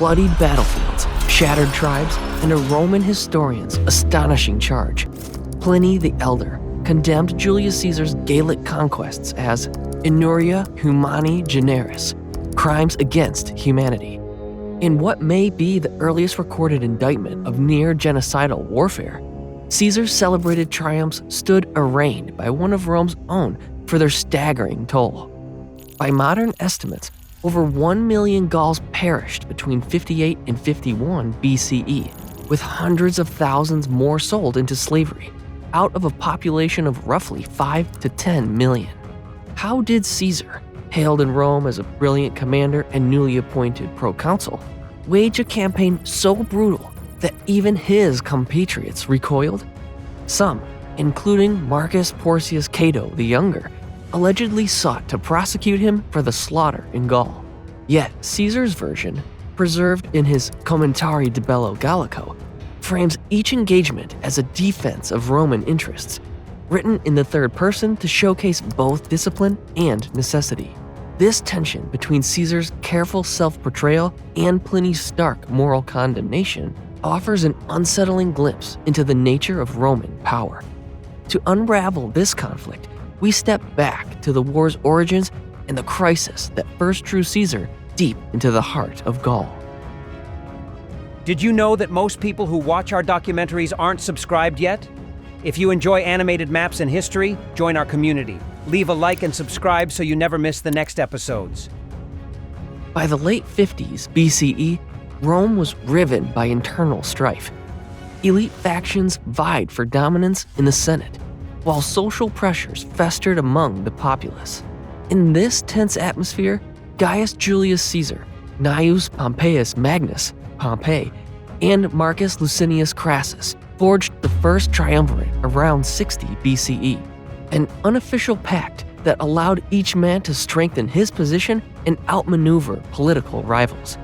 bloodied battlefields, shattered tribes, and a Roman historian's astonishing charge. Pliny the Elder condemned Julius Caesar's Gallic conquests as inuria humani generis, crimes against humanity. In what may be the earliest recorded indictment of near-genocidal warfare, Caesar's celebrated triumphs stood arraigned by one of Rome's own for their staggering toll. By modern estimates, over 1 million Gauls perished between 58 and 51 BCE, with hundreds of thousands more sold into slavery, out of a population of roughly 5 to 10 million. How did Caesar, hailed in Rome as a brilliant commander and newly appointed proconsul, wage a campaign so brutal that even his compatriots recoiled? Some, including Marcus Porcius Cato the Younger, allegedly sought to prosecute him for the slaughter in Gaul. Yet Caesar's version, preserved in his Commentari de Bello Gallico, frames each engagement as a defense of Roman interests, written in the third person to showcase both discipline and necessity. This tension between Caesar's careful self-portrayal and Pliny's stark moral condemnation offers an unsettling glimpse into the nature of Roman power. To unravel this conflict, we step back to the war's origins and the crisis that first drew Caesar deep into the heart of Gaul. Did you know that most people who watch our documentaries aren't subscribed yet? If you enjoy animated maps and history, join our community. Leave a like and subscribe so you never miss the next episodes. By the late 50s BCE, Rome was riven by internal strife. Elite factions vied for dominance in the Senate, while social pressures festered among the populace. In this tense atmosphere, Gaius Julius Caesar, Gnaeus Pompeius Magnus, Pompey, and Marcus Licinius Crassus forged the first triumvirate around 60 BCE, an unofficial pact that allowed each man to strengthen his position and outmaneuver political rivals.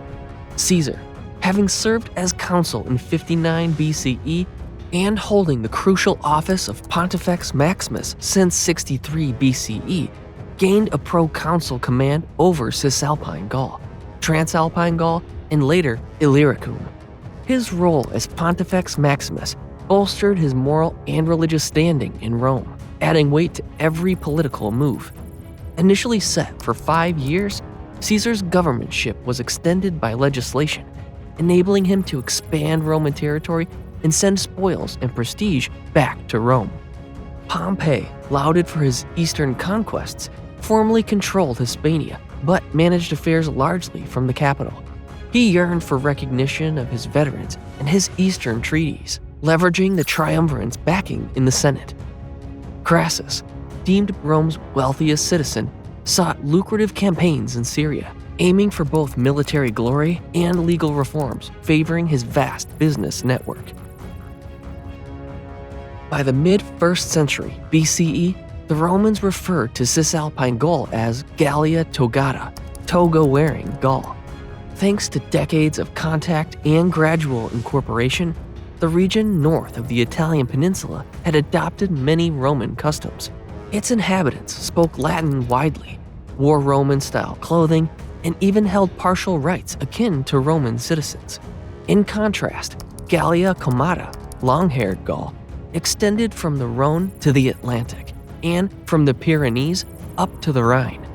Caesar, having served as consul in 59 BCE and holding the crucial office of Pontifex Maximus since 63 BCE, gained a proconsul command over Cisalpine Gaul, Transalpine Gaul, and later Illyricum. His role as Pontifex Maximus bolstered his moral and religious standing in Rome, adding weight to every political move. Initially set for 5 years, Caesar's governmentship was extended by legislation, enabling him to expand Roman territory and send spoils and prestige back to Rome. Pompey, lauded for his eastern conquests, formally controlled Hispania, but managed affairs largely from the capital. He yearned for recognition of his veterans and his eastern treaties, leveraging the triumvirate's backing in the Senate. Crassus, deemed Rome's wealthiest citizen, sought lucrative campaigns in Syria, aiming for both military glory and legal reforms, favoring his vast business network. By the mid-1st century BCE, the Romans referred to Cisalpine Gaul as Gallia Togata, toga-wearing Gaul. Thanks to decades of contact and gradual incorporation, the region north of the Italian peninsula had adopted many Roman customs. Its inhabitants spoke Latin widely, wore Roman-style clothing, and even held partial rights akin to Roman citizens. In contrast, Gallia Comata, long-haired Gaul, extended from the Rhone to the Atlantic, and from the Pyrenees up to the Rhine.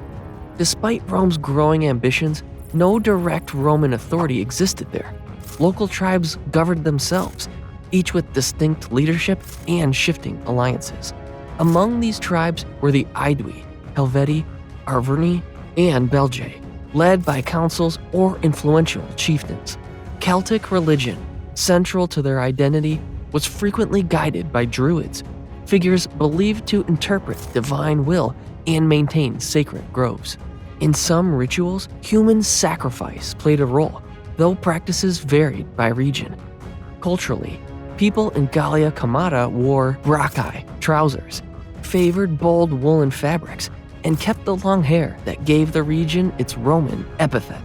Despite Rome's growing ambitions, no direct Roman authority existed there. Local tribes governed themselves, each with distinct leadership and shifting alliances. Among these tribes were the Aedui, Helvetii, Arverni, and Belgae, led by councils or influential chieftains. Celtic religion, central to their identity, was frequently guided by druids, figures believed to interpret divine will and maintain sacred groves. In some rituals, human sacrifice played a role, though practices varied by region. Culturally, people in Gallia Comata wore braccae, trousers, favored bold woolen fabrics, and kept the long hair that gave the region its Roman epithet.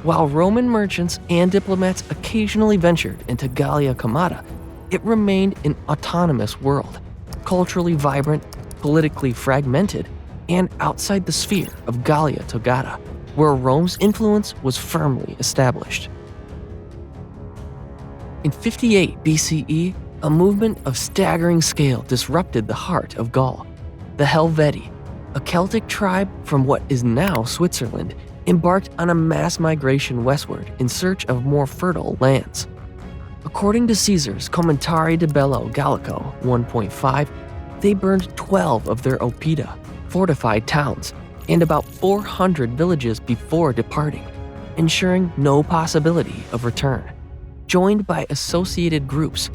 While Roman merchants and diplomats occasionally ventured into Gallia Comata, it remained an autonomous world, culturally vibrant, politically fragmented, and outside the sphere of Gallia Togata, where Rome's influence was firmly established. In 58 BCE, a movement of staggering scale disrupted the heart of Gaul. The Helvetii, a Celtic tribe from what is now Switzerland, embarked on a mass migration westward in search of more fertile lands. According to Caesar's Commentari de Bello Gallico 1.5, they burned 12 of their oppida, fortified towns, and about 400 villages before departing, ensuring no possibility of return. Joined by associated groups,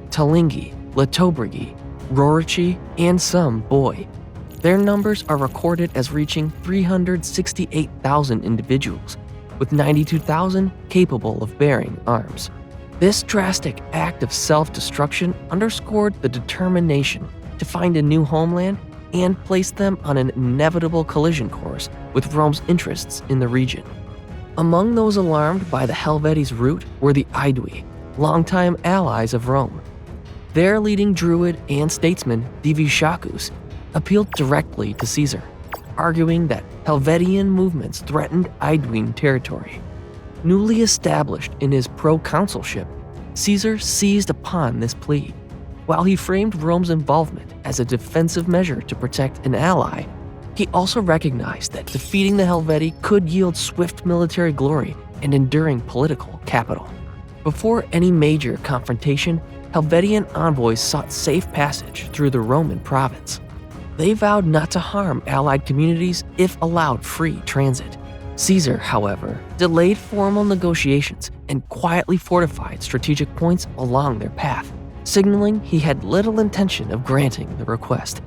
Talingi, Latobrigi, Rorici, and some Boii, their numbers are recorded as reaching 368,000 individuals, with 92,000 capable of bearing arms. This drastic act of self-destruction underscored the determination to find a new homeland and place them on an inevitable collision course with Rome's interests in the region. Among those alarmed by the Helveti's route were the Aedui, longtime allies of Rome. Their leading druid and statesman, Divi Shacus, appealed directly to Caesar, arguing that Helvetian movements threatened Aeduan territory. Newly established in his proconsulship, Caesar seized upon this plea. While he framed Rome's involvement as a defensive measure to protect an ally, he also recognized that defeating the Helvetii could yield swift military glory and enduring political capital. Before any major confrontation, Helvetian envoys sought safe passage through the Roman province. They vowed not to harm allied communities if allowed free transit. Caesar, however, delayed formal negotiations and quietly fortified strategic points along their path, signaling he had little intention of granting the request.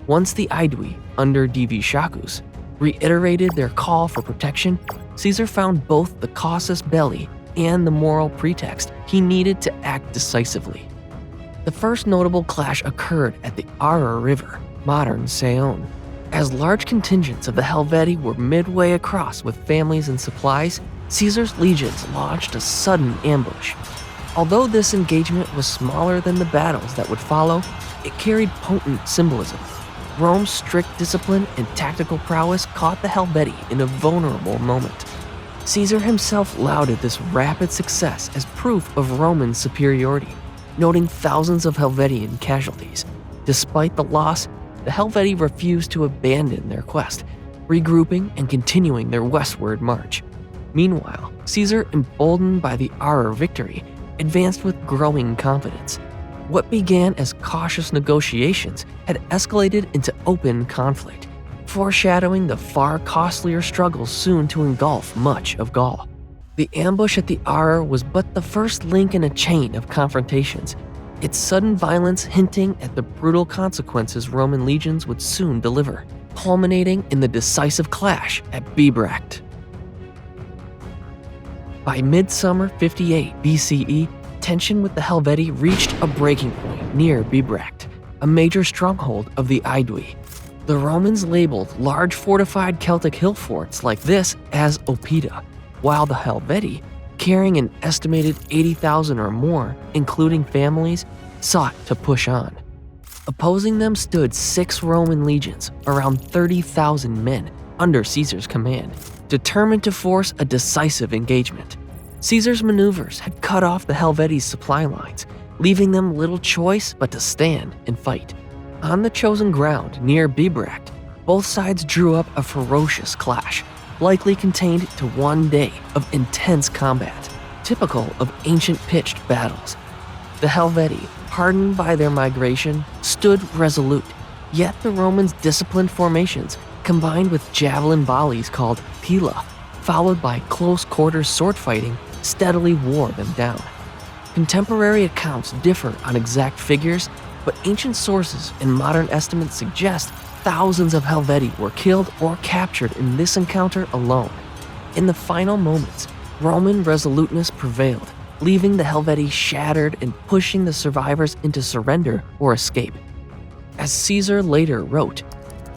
Once the Aedui, under Divi Shacus, reiterated their call for protection, Caesar found both the casus belli and the moral pretext he needed to act decisively. The first notable clash occurred at the Arar River, modern Saône. As large contingents of the Helvetii were midway across with families and supplies, Caesar's legions launched a sudden ambush. Although this engagement was smaller than the battles that would follow, it carried potent symbolism. Rome's strict discipline and tactical prowess caught the Helvetii in a vulnerable moment. Caesar himself lauded this rapid success as proof of Roman superiority, noting thousands of Helvetian casualties. Despite the loss, the Helvetii refused to abandon their quest, regrouping and continuing their westward march. Meanwhile, Caesar, emboldened by the Arar victory, advanced with growing confidence. What began as cautious negotiations had escalated into open conflict, foreshadowing the far costlier struggles soon to engulf much of Gaul. The ambush at the Arar was but the first link in a chain of confrontations, its sudden violence hinting at the brutal consequences Roman legions would soon deliver, culminating in the decisive clash at Bibracte. By midsummer 58 BCE, tension with the Helvetii reached a breaking point near Bibracte, a major stronghold of the Aedui. The Romans labeled large fortified Celtic hill forts like this as oppida, while the Helvetii, carrying an estimated 80,000 or more, including families, sought to push on. Opposing them stood 6 Roman legions, around 30,000 men, under Caesar's command, determined to force a decisive engagement. Caesar's maneuvers had cut off the Helveti's supply lines, leaving them little choice but to stand and fight. On the chosen ground near Bibracte, both sides drew up a ferocious clash, likely contained to one day of intense combat, typical of ancient pitched battles. The Helvetii, hardened by their migration, stood resolute, yet the Romans' disciplined formations, combined with javelin volleys called pila, followed by close-quarters sword fighting, steadily wore them down. Contemporary accounts differ on exact figures, but ancient sources and modern estimates suggest thousands of Helvetii were killed or captured in this encounter alone. In the final moments, Roman resoluteness prevailed, leaving the Helvetii shattered and pushing the survivors into surrender or escape. As Caesar later wrote,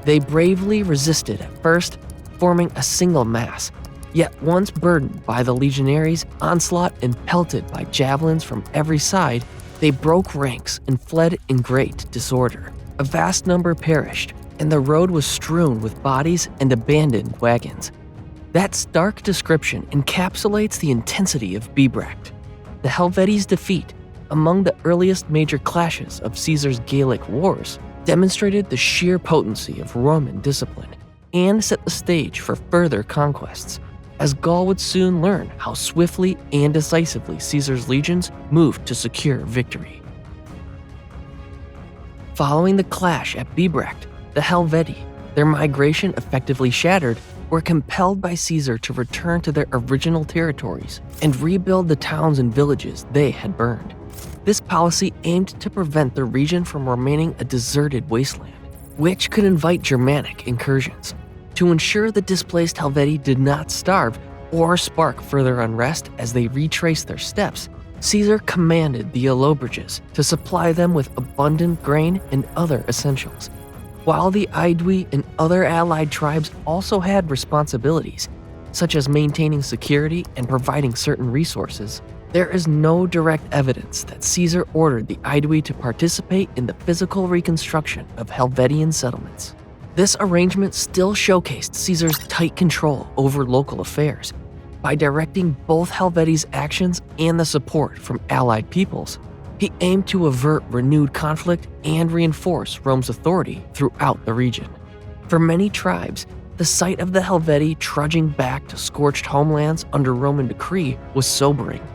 they bravely resisted at first, forming a single mass, yet once burdened by the legionaries' onslaught and pelted by javelins from every side, they broke ranks and fled in great disorder. A vast number perished, and the road was strewn with bodies and abandoned wagons. That stark description encapsulates the intensity of Bibracte. The Helveti's defeat, among the earliest major clashes of Caesar's Gallic wars, demonstrated the sheer potency of Roman discipline and set the stage for further conquests, as Gaul would soon learn how swiftly and decisively Caesar's legions moved to secure victory. Following the clash at Bibracte, the Helvetii, their migration effectively shattered, were compelled by Caesar to return to their original territories and rebuild the towns and villages they had burned. This policy aimed to prevent the region from remaining a deserted wasteland, which could invite Germanic incursions. To ensure the displaced Helvetii did not starve or spark further unrest as they retraced their steps, Caesar commanded the Allobroges to supply them with abundant grain and other essentials. While the Aedui and other allied tribes also had responsibilities, such as maintaining security and providing certain resources, there is no direct evidence that Caesar ordered the Aedui to participate in the physical reconstruction of Helvetian settlements. This arrangement still showcased Caesar's tight control over local affairs. By directing both Helveti's actions and the support from allied peoples, he aimed to avert renewed conflict and reinforce Rome's authority throughout the region. For many tribes, the sight of the Helvetii trudging back to scorched homelands under Roman decree was sobering.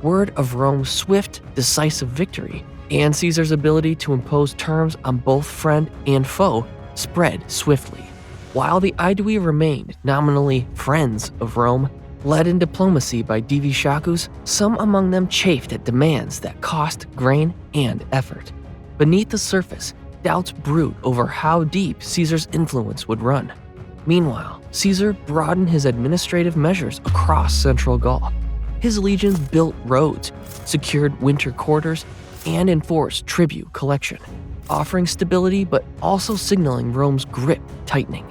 Word of Rome's swift, decisive victory and Caesar's ability to impose terms on both friend and foe spread swiftly. While the Aedui remained nominally friends of Rome, led in diplomacy by Divi Shacus, some among them chafed at demands that cost grain and effort. Beneath the surface, doubts brewed over how deep Caesar's influence would run. Meanwhile, Caesar broadened his administrative measures across central Gaul. His legions built roads, secured winter quarters, and enforced tribute collection, offering stability but also signaling Rome's grip tightening.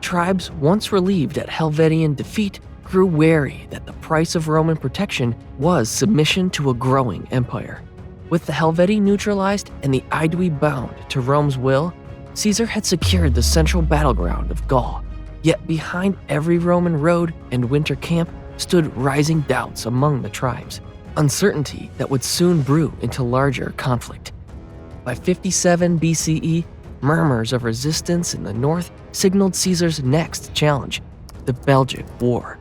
Tribes once relieved at Helvetian defeat grew wary that the price of Roman protection was submission to a growing empire. With the Helvetii neutralized and the Aedui bound to Rome's will, Caesar had secured the central battleground of Gaul. Yet behind every Roman road and winter camp stood rising doubts among the tribes, uncertainty that would soon brew into larger conflict. By 57 BCE, murmurs of resistance in the north signaled Caesar's next challenge, the Belgic War.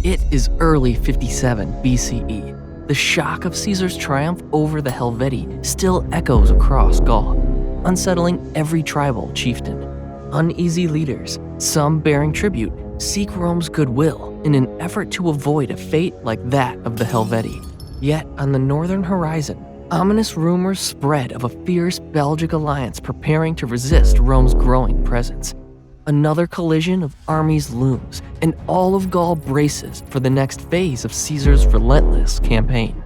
It is early 57 BCE. The shock of Caesar's triumph over the Helvetii still echoes across Gaul, unsettling every tribal chieftain. Uneasy leaders, some bearing tribute, seek Rome's goodwill in an effort to avoid a fate like that of the Helvetii. Yet, on the northern horizon, ominous rumors spread of a fierce Belgic alliance preparing to resist Rome's growing presence. Another collision of armies looms, and all of Gaul braces for the next phase of Caesar's relentless campaign.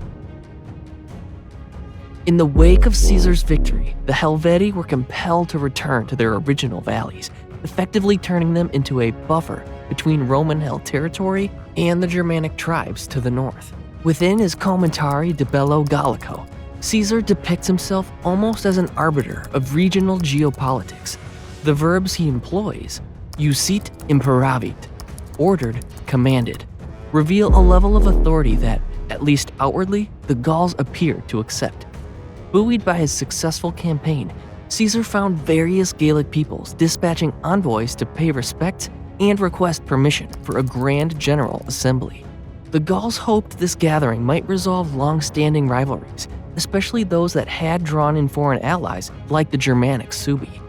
In the wake of Caesar's victory, the Helvetii were compelled to return to their original valleys, effectively turning them into a buffer between Roman-held territory and the Germanic tribes to the north. Within his Commentari de Bello Gallico, Caesar depicts himself almost as an arbiter of regional geopolitics. The verbs he employs, usit imperavit, ordered, commanded, reveal a level of authority that, at least outwardly, the Gauls appeared to accept. Buoyed by his successful campaign, Caesar found various Gallic peoples dispatching envoys to pay respects and request permission for a grand general assembly. The Gauls hoped this gathering might resolve long-standing rivalries, especially those that had drawn in foreign allies like the Germanic Suebi.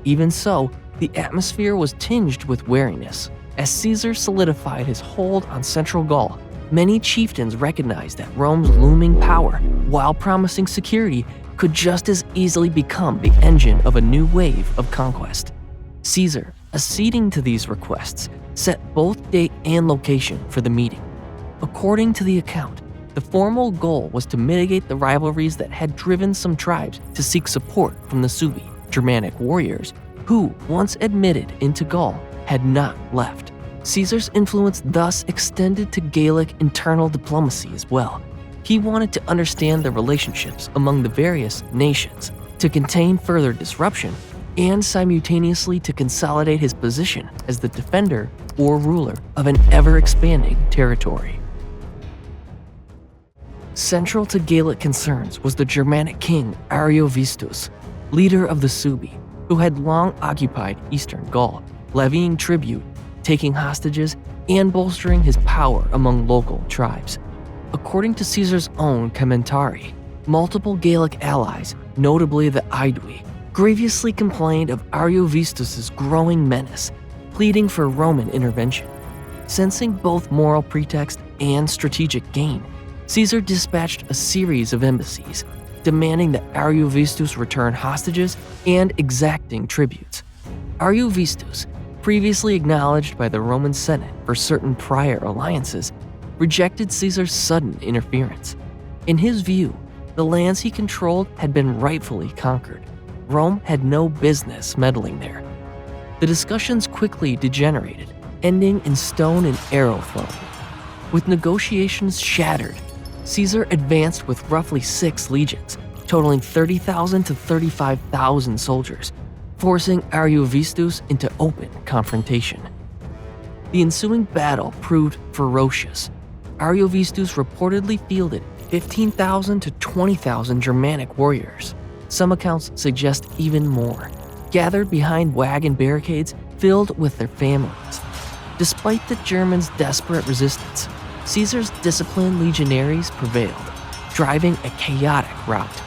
Even so, the atmosphere was tinged with wariness. As Caesar solidified his hold on central Gaul, many chieftains recognized that Rome's looming power, while promising security, could just as easily become the engine of a new wave of conquest. Caesar, acceding to these requests, set both date and location for the meeting. According to the account, the formal goal was to mitigate the rivalries that had driven some tribes to seek support from the Suebi, Germanic warriors, who, once admitted into Gaul, had not left. Caesar's influence thus extended to Gallic internal diplomacy as well. He wanted to understand the relationships among the various nations. To contain further disruption, and simultaneously to consolidate his position as the defender or ruler of an ever-expanding territory. Central to Gallic concerns was the Germanic king Ariovistus, leader of the Suebi, who had long occupied eastern Gaul, levying tribute, taking hostages, and bolstering his power among local tribes. According to Caesar's own commentary, multiple Gallic allies, notably the Aedui, grievously complained of Ariovistus' growing menace, pleading for Roman intervention. Sensing both moral pretext and strategic gain, Caesar dispatched a series of embassies, demanding that Ariovistus return hostages and exacting tributes. Ariovistus, previously acknowledged by the Roman Senate for certain prior alliances, rejected Caesar's sudden interference. In his view, the lands he controlled had been rightfully conquered. Rome had no business meddling there. The discussions quickly degenerated, ending in stone and arrow throwing. With negotiations shattered, Caesar advanced with roughly 6 legions, totaling 30,000 to 35,000 soldiers, forcing Ariovistus into open confrontation. The ensuing battle proved ferocious. Ariovistus reportedly fielded 15,000 to 20,000 Germanic warriors. Some accounts suggest even more, gathered behind wagon barricades filled with their families. Despite the Germans' desperate resistance, Caesar's disciplined legionaries prevailed, driving a chaotic rout.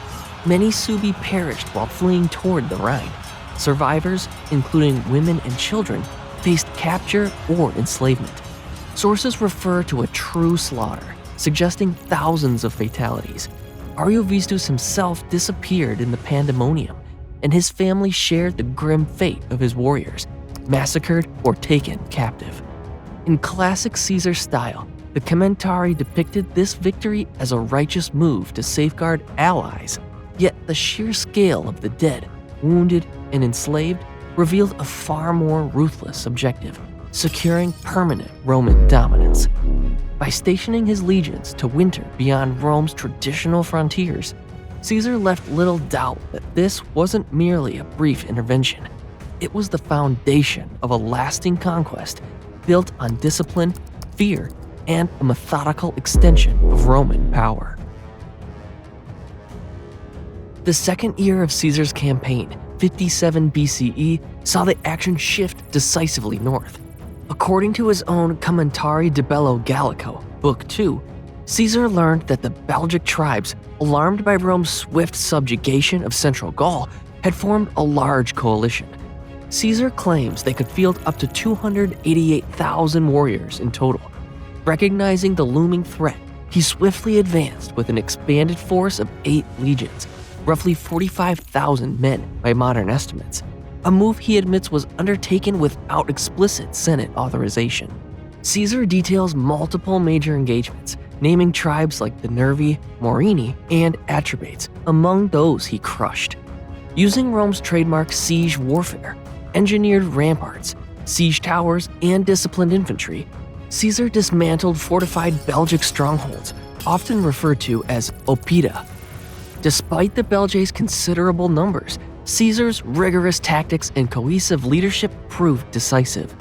Many Suebi perished while fleeing toward the Rhine. Survivors, including women and children, faced capture or enslavement. Sources refer to a true slaughter, suggesting thousands of fatalities. Ariovistus himself disappeared in the pandemonium, and his family shared the grim fate of his warriors, massacred or taken captive. In classic Caesar style, the commentary depicted this victory as a righteous move to safeguard allies, yet the sheer scale of the dead, wounded, and enslaved revealed a far more ruthless objective: securing permanent Roman dominance. By stationing his legions to winter beyond Rome's traditional frontiers, Caesar left little doubt that this wasn't merely a brief intervention. It was the foundation of a lasting conquest built on discipline, fear, and a methodical extension of Roman power. The second year of Caesar's campaign, 57 BCE, saw the action shift decisively north. According to his own Commentari de Bello Gallico, Book 2, Caesar learned that the Belgic tribes, alarmed by Rome's swift subjugation of central Gaul, had formed a large coalition. Caesar claims they could field up to 288,000 warriors in total. Recognizing the looming threat, he swiftly advanced with an expanded force of 8 legions, roughly 45,000 men by modern estimates, a move he admits was undertaken without explicit Senate authorization. Caesar details multiple major engagements, naming tribes like the Nervi, Morini, and Atrebates among those he crushed. Using Rome's trademark siege warfare, engineered ramparts, siege towers, and disciplined infantry, Caesar dismantled fortified Belgic strongholds, often referred to as oppida. Despite the Belgae's considerable numbers, Caesar's rigorous tactics and cohesive leadership proved decisive.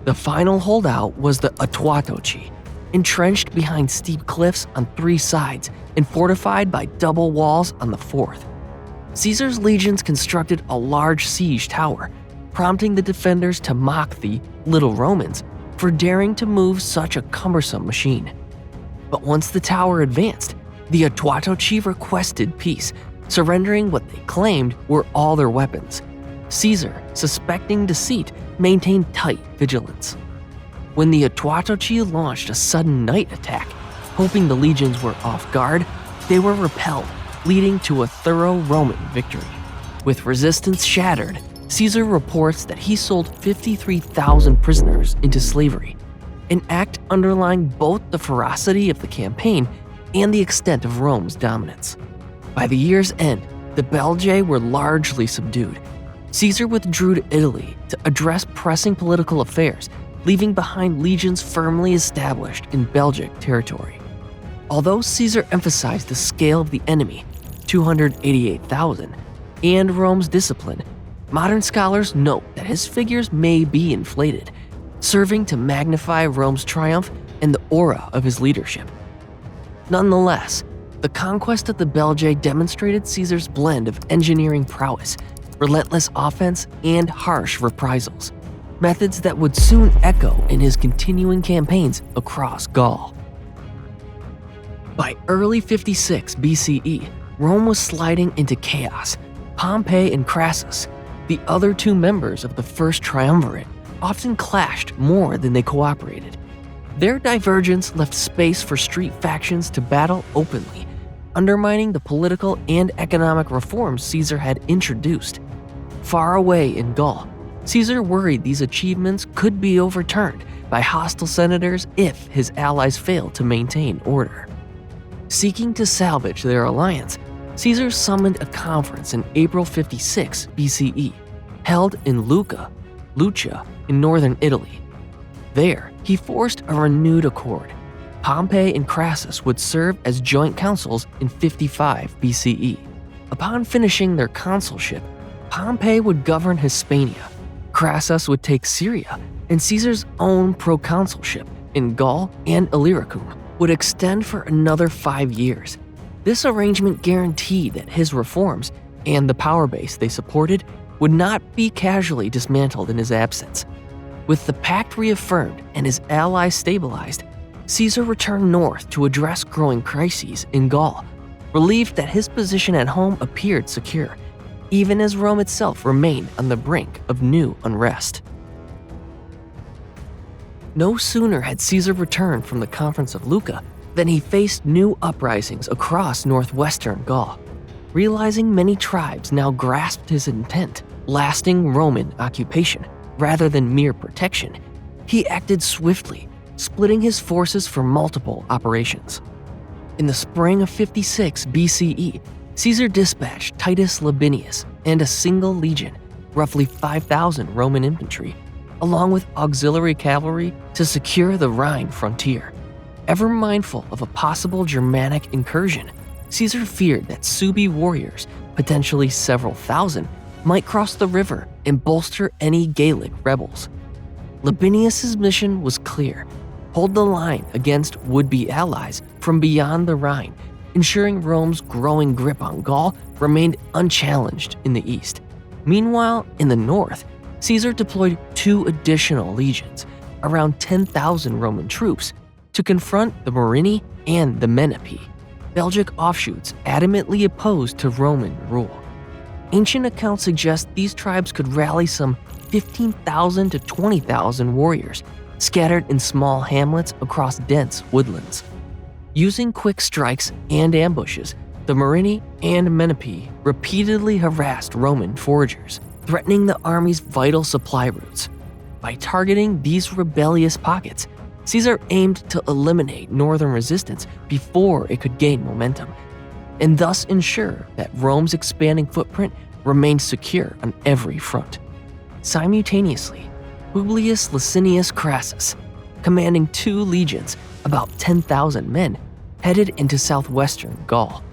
The final holdout was the Attuatoci, entrenched behind steep cliffs on 3 sides and fortified by double walls on the 4th. Caesar's legions constructed a large siege tower, prompting the defenders to mock the Little Romans for daring to move such a cumbersome machine. But once the tower advanced, the Attuatoci requested peace, surrendering what they claimed were all their weapons. Caesar, suspecting deceit, maintained tight vigilance. When the Attuatoci launched a sudden night attack, hoping the legions were off guard, they were repelled, leading to a thorough Roman victory. With resistance shattered, Caesar reports that he sold 53,000 prisoners into slavery, an act underlying both the ferocity of the campaign and the extent of Rome's dominance. By the year's end, the Belgae were largely subdued. Caesar withdrew to Italy to address pressing political affairs, leaving behind legions firmly established in Belgic territory. Although Caesar emphasized the scale of the enemy, 288,000, and Rome's discipline, Modern scholars note that his figures may be inflated, serving to magnify Rome's triumph and the aura of his leadership. Nonetheless, the conquest of the Belgae demonstrated Caesar's blend of engineering prowess, relentless offense, and harsh reprisals, methods that would soon echo in his continuing campaigns across Gaul. By early 56 BCE, Rome was sliding into chaos. Pompey and Crassus, the other two members of the first triumvirate, often clashed more than they cooperated. Their divergence left space for street factions to battle openly, undermining the political and economic reforms Caesar had introduced. Far away in Gaul, Caesar worried these achievements could be overturned by hostile senators if his allies failed to maintain order. Seeking to salvage their alliance, Caesar summoned a conference in April 56 BCE, held in Lucca in northern Italy. There, he forced a renewed accord. Pompey and Crassus would serve as joint consuls in 55 BCE. Upon finishing their consulship, Pompey would govern Hispania, Crassus would take Syria, and Caesar's own proconsulship in Gaul and Illyricum would extend for another 5 years. This arrangement guaranteed that his reforms and the power base they supported would not be casually dismantled in his absence. With the pact reaffirmed and his allies stabilized, Caesar returned north to address growing crises in Gaul, relieved that his position at home appeared secure, even as Rome itself remained on the brink of new unrest. No sooner had Caesar returned from the Conference of Lucca than he faced new uprisings across northwestern Gaul. Realizing many tribes now grasped his intent, lasting Roman occupation rather than mere protection, he acted swiftly, splitting his forces for multiple operations. In the spring of 56 BCE, Caesar dispatched Titus Labienus and a single legion, roughly 5,000 Roman infantry, along with auxiliary cavalry to secure the Rhine frontier. Ever mindful of a possible Germanic incursion, Caesar feared that Suebi warriors, potentially several thousand, might cross the river and bolster any Gallic rebels. Labienus' mission was clear: hold the line against would-be allies from beyond the Rhine, ensuring Rome's growing grip on Gaul remained unchallenged in the east. Meanwhile, in the north, Caesar deployed 2 additional legions, around 10,000 Roman troops, to confront the Morini and the Menapii, Belgic offshoots adamantly opposed to Roman rule. Ancient accounts suggest these tribes could rally some 15,000 to 20,000 warriors, scattered in small hamlets across dense woodlands. Using quick strikes and ambushes, the Morini and Menapii repeatedly harassed Roman foragers, threatening the army's vital supply routes. By targeting these rebellious pockets, Caesar aimed to eliminate northern resistance before it could gain momentum, and thus ensure that Rome's expanding footprint remained secure on every front. Simultaneously, Publius Licinius Crassus, commanding 2 legions, about 10,000 men, headed into southwestern Gaul.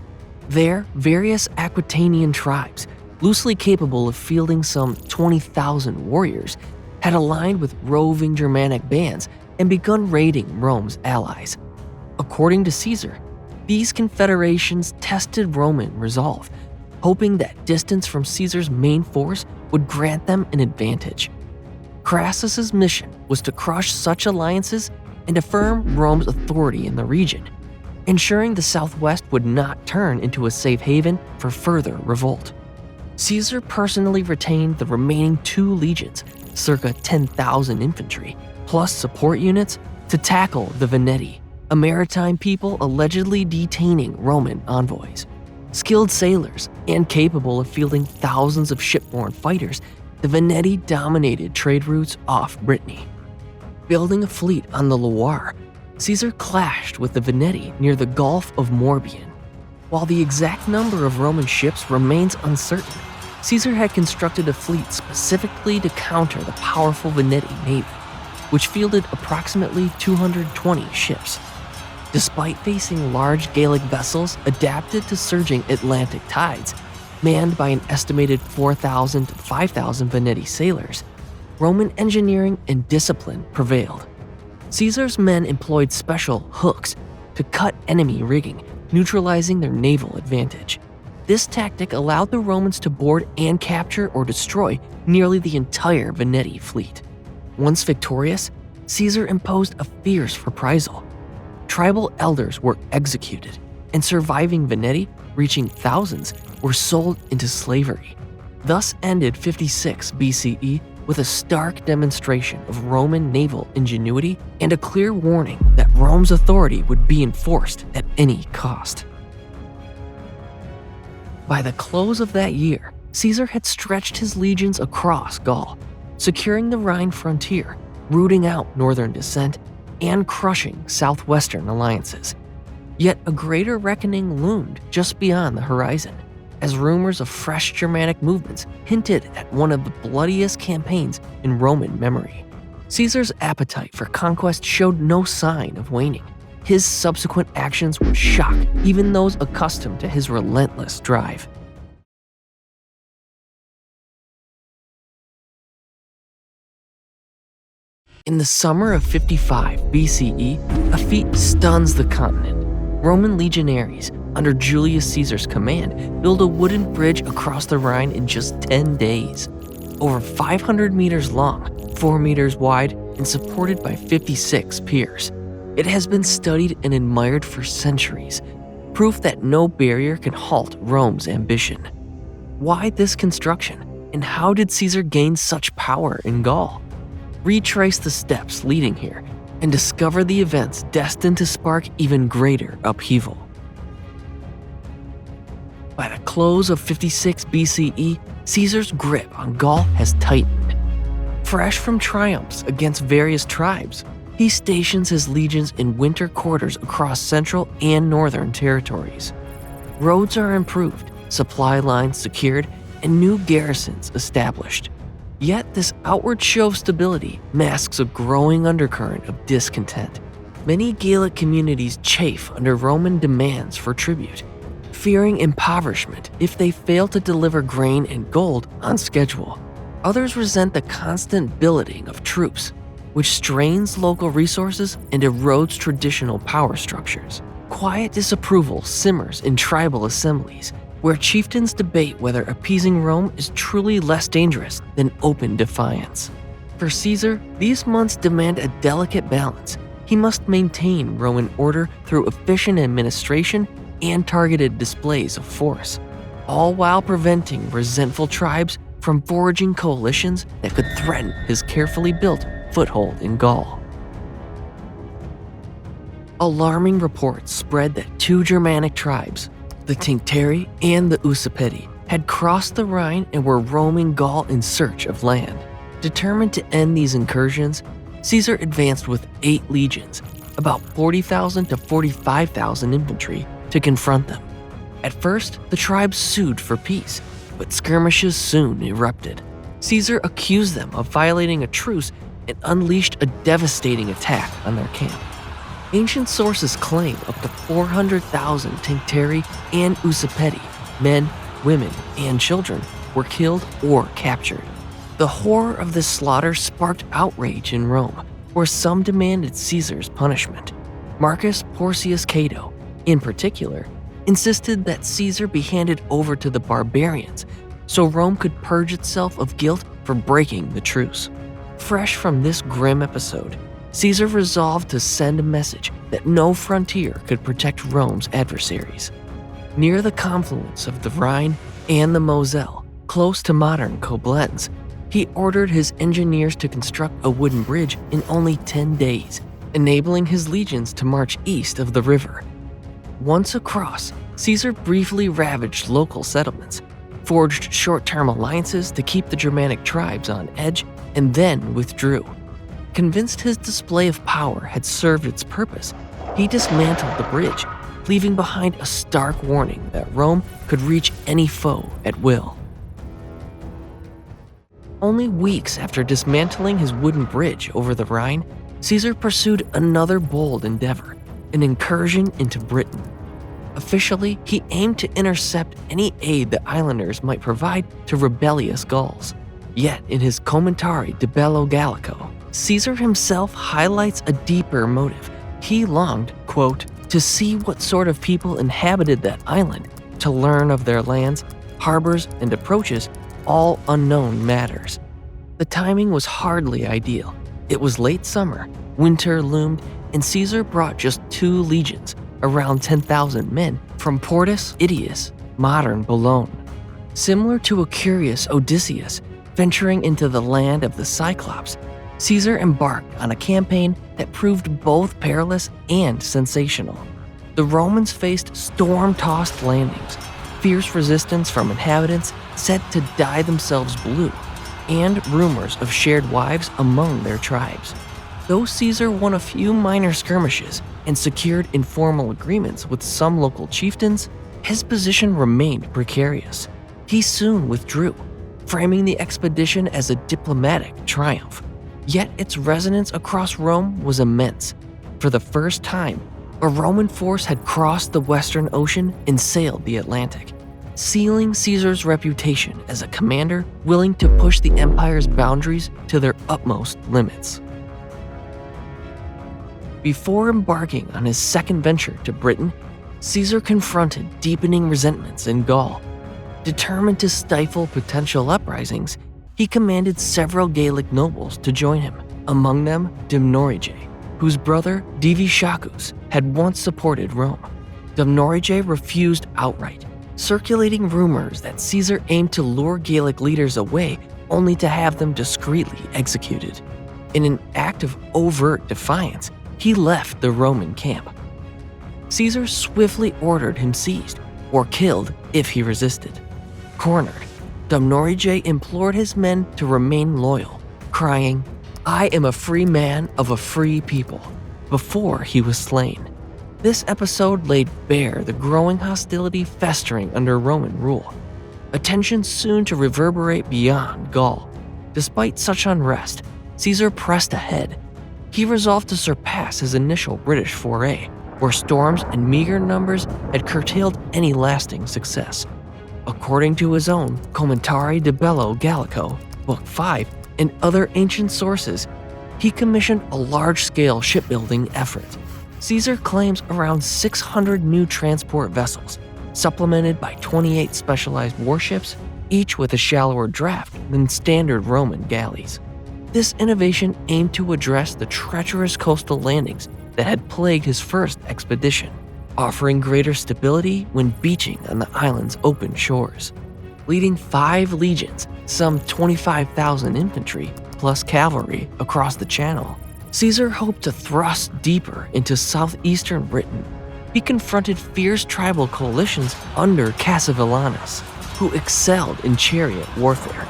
There, various Aquitanian tribes, loosely capable of fielding some 20,000 warriors, had aligned with roving Germanic bands and begun raiding Rome's allies. According to Caesar, these confederations tested Roman resolve, hoping that distance from Caesar's main force would grant them an advantage. Crassus's mission was to crush such alliances and affirm Rome's authority in the region, ensuring the southwest would not turn into a safe haven for further revolt. Caesar personally retained the remaining 2 legions, circa 10,000 infantry, plus support units, to tackle the Veneti, a maritime people allegedly detaining Roman envoys. Skilled sailors and capable of fielding thousands of shipborne fighters, the Veneti dominated trade routes off Brittany. Building a fleet on the Loire, Caesar clashed with the Veneti near the Gulf of Morbihan. While the exact number of Roman ships remains uncertain, Caesar had constructed a fleet specifically to counter the powerful Veneti navy, which fielded approximately 220 ships. Despite facing large Gallic vessels adapted to surging Atlantic tides, manned by an estimated 4,000 to 5,000 Veneti sailors, Roman engineering and discipline prevailed. Caesar's men employed special hooks to cut enemy rigging, neutralizing their naval advantage. This tactic allowed the Romans to board and capture or destroy nearly the entire Veneti fleet. Once victorious, Caesar imposed a fierce reprisal. Tribal elders were executed, and surviving Veneti, reaching thousands, were sold into slavery. Thus ended 56 BCE with a stark demonstration of Roman naval ingenuity and a clear warning that Rome's authority would be enforced at any cost. By the close of that year, Caesar had stretched his legions across Gaul, securing the Rhine frontier, rooting out northern dissent, and crushing southwestern alliances. Yet a greater reckoning loomed just beyond the horizon, as rumors of fresh Germanic movements hinted at one of the bloodiest campaigns in Roman memory. Caesar's appetite for conquest showed no sign of waning. His subsequent actions would shock even those accustomed to his relentless drive. In the summer of 55 BCE, a feat stuns the continent. Roman legionaries, under Julius Caesar's command, build a wooden bridge across the Rhine in just 10 days. Over 500 meters long, 4 meters wide, and supported by 56 piers. It has been studied and admired for centuries, proof that no barrier can halt Rome's ambition. Why this construction, and how did Caesar gain such power in Gaul? Retrace the steps leading here and discover the events destined to spark even greater upheaval. By the close of 56 BCE, Caesar's grip on Gaul has tightened. Fresh from triumphs against various tribes, he stations his legions in winter quarters across central and northern territories. Roads are improved, supply lines secured, and new garrisons established. Yet this outward show of stability masks a growing undercurrent of discontent. Many Gallic communities chafe under Roman demands for tribute, fearing impoverishment if they fail to deliver grain and gold on schedule. Others resent the constant billeting of troops, which strains local resources and erodes traditional power structures. Quiet disapproval simmers in tribal assemblies, where chieftains debate whether appeasing Rome is truly less dangerous than open defiance. For Caesar, these months demand a delicate balance. He must maintain Roman order through efficient administration and targeted displays of force, all while preventing resentful tribes from forging coalitions that could threaten his carefully built foothold in Gaul. Alarming reports spread that two Germanic tribes, the Tincteri and the Usipeti, had crossed the Rhine and were roaming Gaul in search of land. Determined to end these incursions, Caesar advanced with 8 legions, about 40,000 to 45,000 infantry, to confront them. At first, the tribes sued for peace, but skirmishes soon erupted. Caesar accused them of violating a truce and unleashed a devastating attack on their camp. Ancient sources claim up to 400,000 Tincteri and Usipeti, men, women, and children, were killed or captured. The horror of this slaughter sparked outrage in Rome, where some demanded Caesar's punishment. Marcus Porcius Cato, in particular, insisted that Caesar be handed over to the barbarians so Rome could purge itself of guilt for breaking the truce. Fresh from this grim episode, Caesar resolved to send a message that no frontier could protect Rome's adversaries. Near the confluence of the Rhine and the Moselle, close to modern Koblenz, he ordered his engineers to construct a wooden bridge in only 10 days, enabling his legions to march east of the river. Once across, Caesar briefly ravaged local settlements, forged short-term alliances to keep the Germanic tribes on edge, and then withdrew. Convinced his display of power had served its purpose, he dismantled the bridge, leaving behind a stark warning that Rome could reach any foe at will. Only weeks after dismantling his wooden bridge over the Rhine, Caesar pursued another bold endeavor, an incursion into Britain. Officially, he aimed to intercept any aid the islanders might provide to rebellious Gauls. Yet, in his Commentari de Bello Gallico, Caesar himself highlights a deeper motive. He longed, quote, to see what sort of people inhabited that island, to learn of their lands, harbors, and approaches, all unknown matters. The timing was hardly ideal. It was late summer, winter loomed, and Caesar brought just 2 legions, around 10,000 men, from Portus Itius, modern Boulogne. Similar to a curious Odysseus venturing into the land of the Cyclops, Caesar embarked on a campaign that proved both perilous and sensational. The Romans faced storm-tossed landings, fierce resistance from inhabitants said to dye themselves blue, and rumors of shared wives among their tribes. Though Caesar won a few minor skirmishes and secured informal agreements with some local chieftains, his position remained precarious. He soon withdrew, framing the expedition as a diplomatic triumph. Yet its resonance across Rome was immense. For the first time, a Roman force had crossed the Western Ocean and sailed the Atlantic, sealing Caesar's reputation as a commander willing to push the empire's boundaries to their utmost limits. Before embarking on his second venture to Britain, Caesar confronted deepening resentments in Gaul. Determined to stifle potential uprisings, he commanded several Gallic nobles to join him, among them Dumnorige, whose brother Diviciacus had once supported Rome. Dumnorige refused outright, circulating rumors that Caesar aimed to lure Gallic leaders away only to have them discreetly executed. In an act of overt defiance, he left the Roman camp. Caesar swiftly ordered him seized or killed if he resisted. Cornered, Dumnorige implored his men to remain loyal, crying, "I am a free man of a free people," before he was slain. This episode laid bare the growing hostility festering under Roman rule, a tension soon to reverberate beyond Gaul. Despite such unrest, Caesar pressed ahead. He resolved to surpass his initial British foray, where storms and meager numbers had curtailed any lasting success. According to his own Commentari de Bello Gallico, Book 5, and other ancient sources, he commissioned a large-scale shipbuilding effort. Caesar claims around 600 new transport vessels, supplemented by 28 specialized warships, each with a shallower draft than standard Roman galleys. This innovation aimed to address the treacherous coastal landings that had plagued his first expedition, offering greater stability when beaching on the island's open shores. Leading 5 legions, some 25,000 infantry, plus cavalry across the channel, Caesar hoped to thrust deeper into southeastern Britain. He confronted fierce tribal coalitions under Cassivellaunus, who excelled in chariot warfare.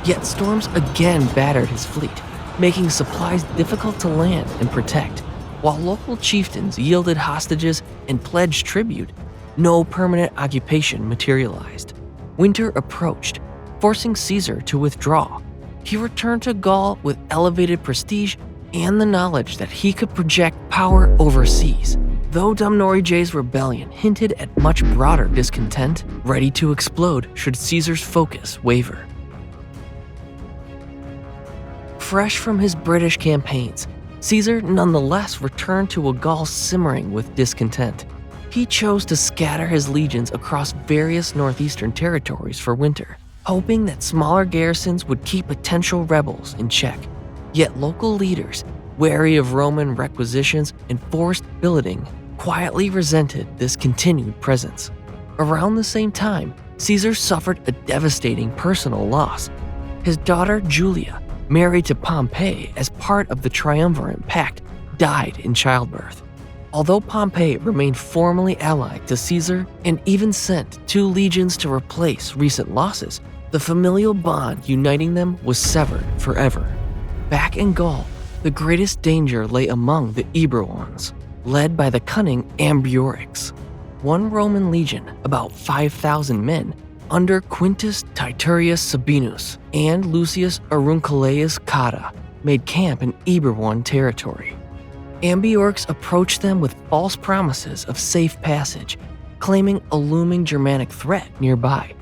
Yet storms again battered his fleet, making supplies difficult to land and protect. While local chieftains yielded hostages and pledged tribute, no permanent occupation materialized. Winter approached, forcing Caesar to withdraw. He returned to Gaul with elevated prestige and the knowledge that he could project power overseas. Though Dumnorige's rebellion hinted at much broader discontent, ready to explode should Caesar's focus waver. Fresh from his British campaigns, Caesar nonetheless returned to a Gaul simmering with discontent. He chose to scatter his legions across various northeastern territories for winter, hoping that smaller garrisons would keep potential rebels in check. Yet local leaders, wary of Roman requisitions and forced billeting, quietly resented this continued presence. Around the same time, Caesar suffered a devastating personal loss. His daughter Julia, married to Pompey as part of the Triumvirate Pact, died in childbirth. Although Pompey remained formally allied to Caesar and even sent 2 legions to replace recent losses, the familial bond uniting them was severed forever. Back in Gaul, the greatest danger lay among the Eburones, led by the cunning Ambiorix. One Roman legion, about 5,000 men, under Quintus Titurius Sabinus and Lucius Aurunculeius Cotta, made camp in Eburon territory. Ambiorix approached them with false promises of safe passage, claiming a looming Germanic threat nearby.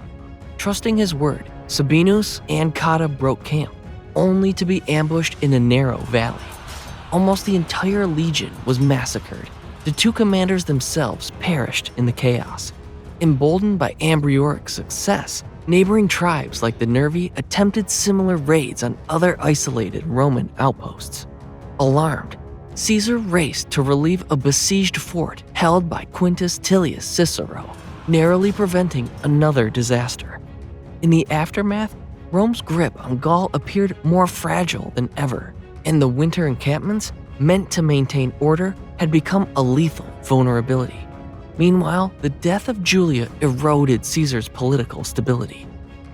Trusting his word, Sabinus and Cotta broke camp, only to be ambushed in a narrow valley. Almost the entire legion was massacred. The two commanders themselves perished in the chaos. Emboldened by Ambrioric's success, neighboring tribes like the Nervi attempted similar raids on other isolated Roman outposts. Alarmed, Caesar raced to relieve a besieged fort held by Quintus Tullius Cicero, narrowly preventing another disaster. In the aftermath, Rome's grip on Gaul appeared more fragile than ever, and the winter encampments, meant to maintain order, had become a lethal vulnerability. Meanwhile, the death of Julia eroded Caesar's political stability.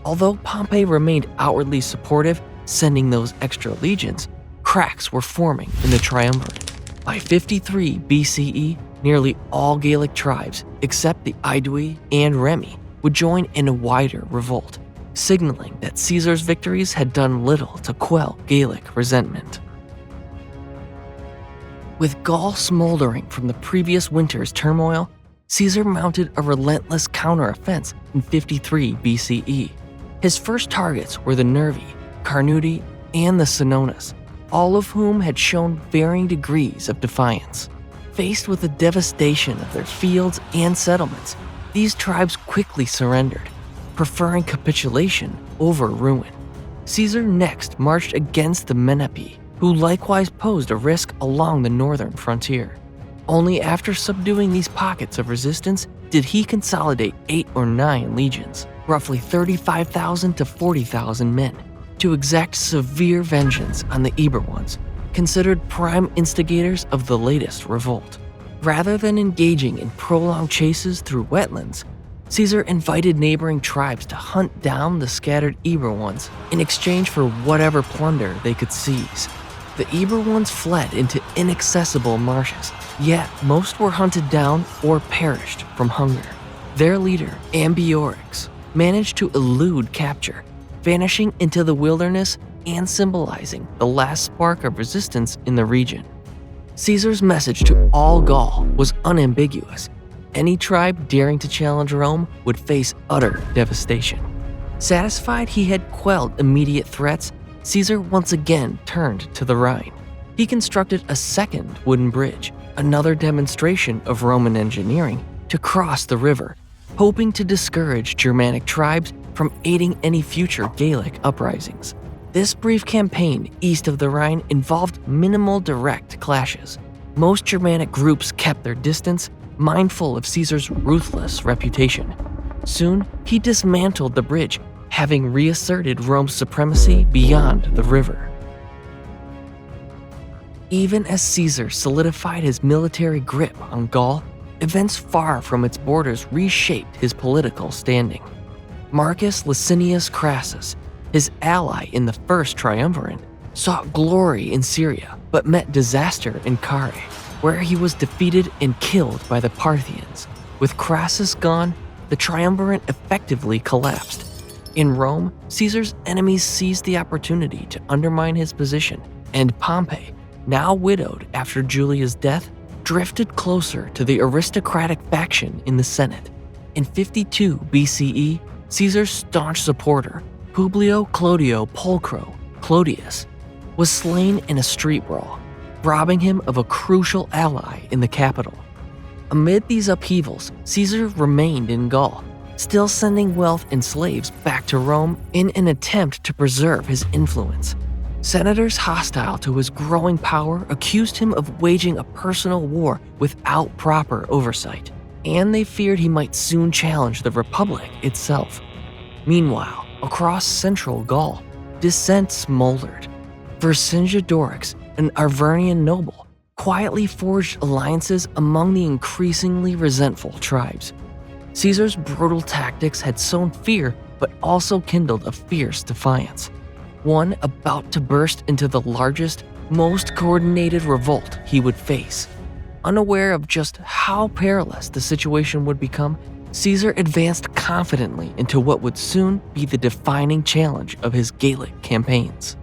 Although Pompey remained outwardly supportive, sending those extra legions, cracks were forming in the triumvirate. By 53 BCE, nearly all Gallic tribes, except the Aedui and Remi, would join in a wider revolt, signaling that Caesar's victories had done little to quell Gallic resentment. With Gaul smoldering from the previous winter's turmoil, Caesar mounted a relentless counteroffensive in 53 BCE. His first targets were the Nervi, Carnudi, and the Senones, all of whom had shown varying degrees of defiance. Faced with the devastation of their fields and settlements, these tribes quickly surrendered, preferring capitulation over ruin. Caesar next marched against the Menapii, who likewise posed a risk along the northern frontier. Only after subduing these pockets of resistance did he consolidate 8 or 9 legions, roughly 35,000 to 40,000 men, to exact severe vengeance on the Eburones, considered prime instigators of the latest revolt. Rather than engaging in prolonged chases through wetlands, Caesar invited neighboring tribes to hunt down the scattered Eburones in exchange for whatever plunder they could seize. The Eburones fled into inaccessible marshes, yet most were hunted down or perished from hunger. Their leader, Ambiorix, managed to elude capture, vanishing into the wilderness and symbolizing the last spark of resistance in the region. Caesar's message to all Gaul was unambiguous. Any tribe daring to challenge Rome would face utter devastation. Satisfied he had quelled immediate threats, Caesar once again turned to the Rhine. He constructed a second wooden bridge, another demonstration of Roman engineering, to cross the river, hoping to discourage Germanic tribes from aiding any future Gallic uprisings. This brief campaign east of the Rhine involved minimal direct clashes. Most Germanic groups kept their distance, mindful of Caesar's ruthless reputation. Soon, he dismantled the bridge, having reasserted Rome's supremacy beyond the river. Even as Caesar solidified his military grip on Gaul, events far from its borders reshaped his political standing. Marcus Licinius Crassus, his ally in the first triumvirate, sought glory in Syria but met disaster in Carrhae, where he was defeated and killed by the Parthians. With Crassus gone, the triumvirate effectively collapsed. In Rome, Caesar's enemies seized the opportunity to undermine his position, and Pompey, now widowed after Julia's death, drifted closer to the aristocratic faction in the Senate. In 52 BCE, Caesar's staunch supporter, Publio Clodio Pulchro Clodius, was slain in a street brawl, robbing him of a crucial ally in the capital. Amid these upheavals, Caesar remained in Gaul, still sending wealth and slaves back to Rome in an attempt to preserve his influence. Senators hostile to his growing power accused him of waging a personal war without proper oversight, and they feared he might soon challenge the Republic itself. Meanwhile, across central Gaul, dissent smoldered. Vercingetorix, an Arvernian noble, quietly forged alliances among the increasingly resentful tribes. Caesar's brutal tactics had sown fear but also kindled a fierce defiance, one about to burst into the largest, most coordinated revolt he would face. Unaware of just how perilous the situation would become, Caesar advanced confidently into what would soon be the defining challenge of his Gallic campaigns.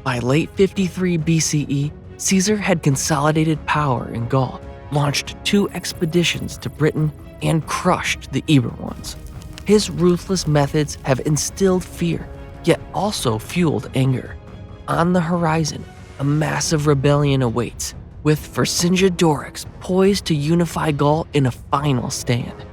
By late 53 BCE, Caesar had consolidated power in Gaul, launched 2 expeditions to Britain and crushed the Eber ones. His ruthless methods have instilled fear, yet also fueled anger. On the horizon, a massive rebellion awaits, with Vercingetorix poised to unify Gaul in a final stand.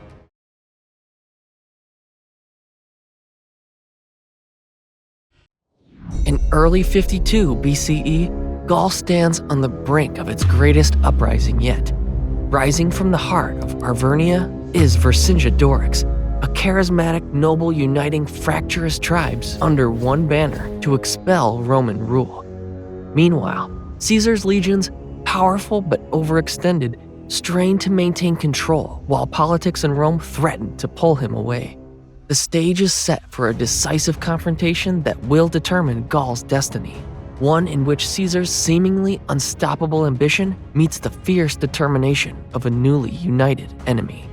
In early 52 BCE, Gaul stands on the brink of its greatest uprising yet. Rising from the heart of Arvernia is Vercingetorix, a charismatic noble uniting fractious tribes under one banner to expel Roman rule. Meanwhile, Caesar's legions, powerful but overextended, strain to maintain control while politics in Rome threaten to pull him away. The stage is set for a decisive confrontation that will determine Gaul's destiny, one in which Caesar's seemingly unstoppable ambition meets the fierce determination of a newly united enemy.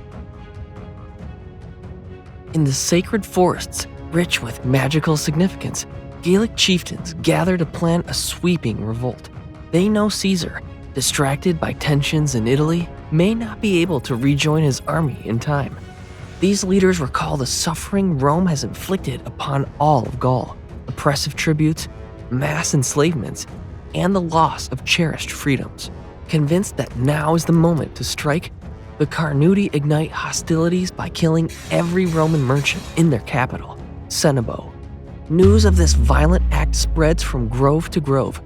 In the sacred forests, rich with magical significance, Gallic chieftains gather to plan a sweeping revolt. They know Caesar, distracted by tensions in Italy, may not be able to rejoin his army in time. These leaders recall the suffering Rome has inflicted upon all of Gaul, oppressive tributes, mass enslavements, and the loss of cherished freedoms. Convinced that now is the moment to strike, the Carnudi ignite hostilities by killing every Roman merchant in their capital, Cenabo. News of this violent act spreads from grove to grove,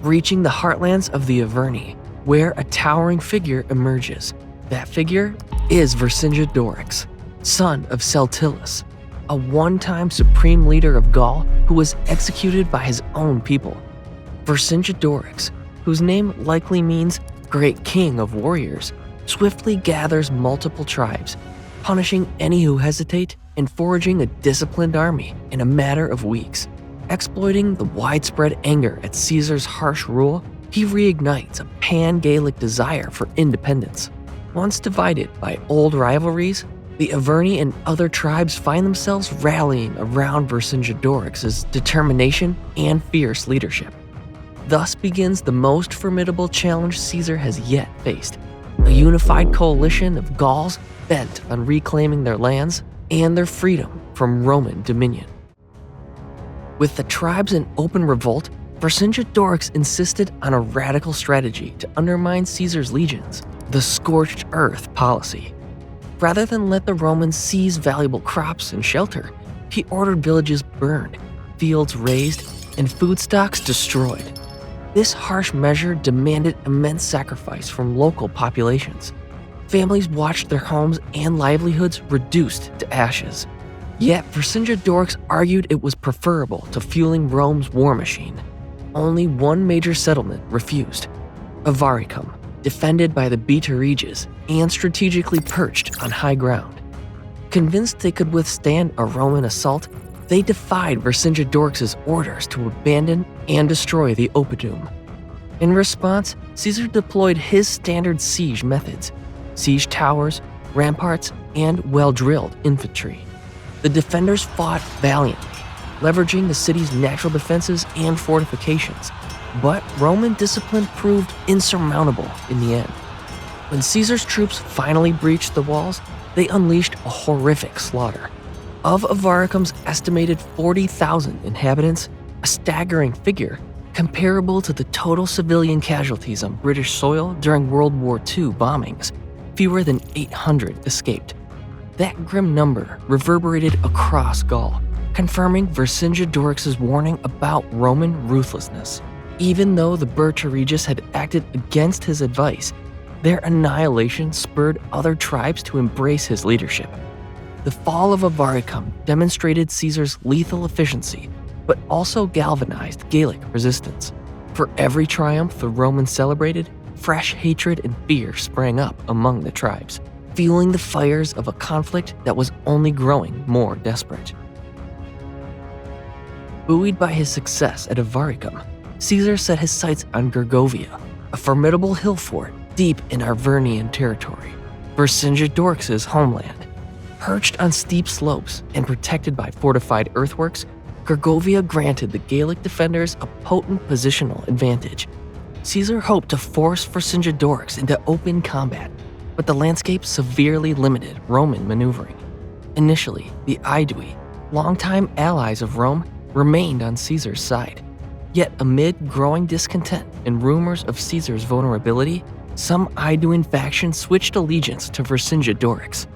reaching the heartlands of the Averni, where a towering figure emerges. That figure is Vercingetorix, son of Celtillus, a one-time supreme leader of Gaul who was executed by his own people. Vercingetorix, whose name likely means great king of warriors, swiftly gathers multiple tribes, punishing any who hesitate and forging a disciplined army in a matter of weeks. Exploiting the widespread anger at Caesar's harsh rule, he reignites a pan-Gallic desire for independence. Once divided by old rivalries, the Averni and other tribes find themselves rallying around Vercingetorix's determination and fierce leadership. Thus begins the most formidable challenge Caesar has yet faced, a unified coalition of Gauls bent on reclaiming their lands and their freedom from Roman dominion. With the tribes in open revolt, Vercingetorix insisted on a radical strategy to undermine Caesar's legions, the scorched earth policy. Rather than let the Romans seize valuable crops and shelter, he ordered villages burned, fields razed, and food stocks destroyed. This harsh measure demanded immense sacrifice from local populations. Families watched their homes and livelihoods reduced to ashes. Yet Vercingetorix argued it was preferable to fueling Rome's war machine. Only one major settlement refused, Avaricum, defended by the Bituriges and strategically perched on high ground. Convinced they could withstand a Roman assault, they defied Vercingetorix's orders to abandon and destroy the oppidum. In response, Caesar deployed his standard siege methods: siege towers, ramparts, and well-drilled infantry. The defenders fought valiantly, leveraging the city's natural defenses and fortifications, but Roman discipline proved insurmountable in the end. When Caesar's troops finally breached the walls, they unleashed a horrific slaughter. Of Avaricum's estimated 40,000 inhabitants, a staggering figure comparable to the total civilian casualties on British soil during World War II bombings, fewer than 800 escaped. That grim number reverberated across Gaul, confirming Vercingetorix's warning about Roman ruthlessness. Even though the Bituriges had acted against his advice, their annihilation spurred other tribes to embrace his leadership. The fall of Avaricum demonstrated Caesar's lethal efficiency, but also galvanized Gallic resistance. For every triumph the Romans celebrated, fresh hatred and fear sprang up among the tribes, fueling the fires of a conflict that was only growing more desperate. Buoyed by his success at Avaricum, Caesar set his sights on Gergovia, a formidable hill fort deep in Arvernian territory, Vercingetorix's homeland. Perched on steep slopes and protected by fortified earthworks, Gergovia granted the Gallic defenders a potent positional advantage. Caesar hoped to force Vercingetorix into open combat, but the landscape severely limited Roman maneuvering. Initially, the Aedui, longtime allies of Rome, remained on Caesar's side. Yet amid growing discontent and rumors of Caesar's vulnerability, some Aeduan factions switched allegiance to Vercingetorix.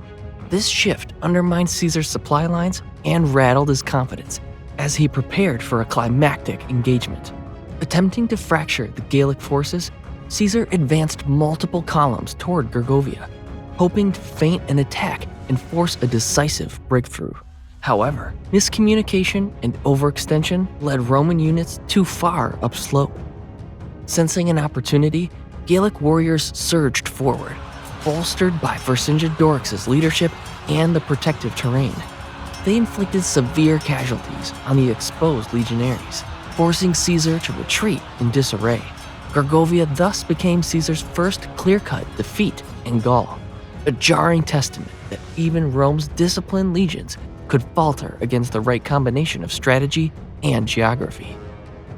This shift undermined Caesar's supply lines and rattled his confidence as he prepared for a climactic engagement. Attempting to fracture the Gallic forces, Caesar advanced multiple columns toward Gergovia, hoping to feint an attack and force a decisive breakthrough. However, miscommunication and overextension led Roman units too far upslope. Sensing an opportunity, Gallic warriors surged forward, bolstered by Vercingetorix's leadership and the protective terrain. They inflicted severe casualties on the exposed legionaries, forcing Caesar to retreat in disarray. Gergovia thus became Caesar's first clear-cut defeat in Gaul, a jarring testament that even Rome's disciplined legions could falter against the right combination of strategy and geography.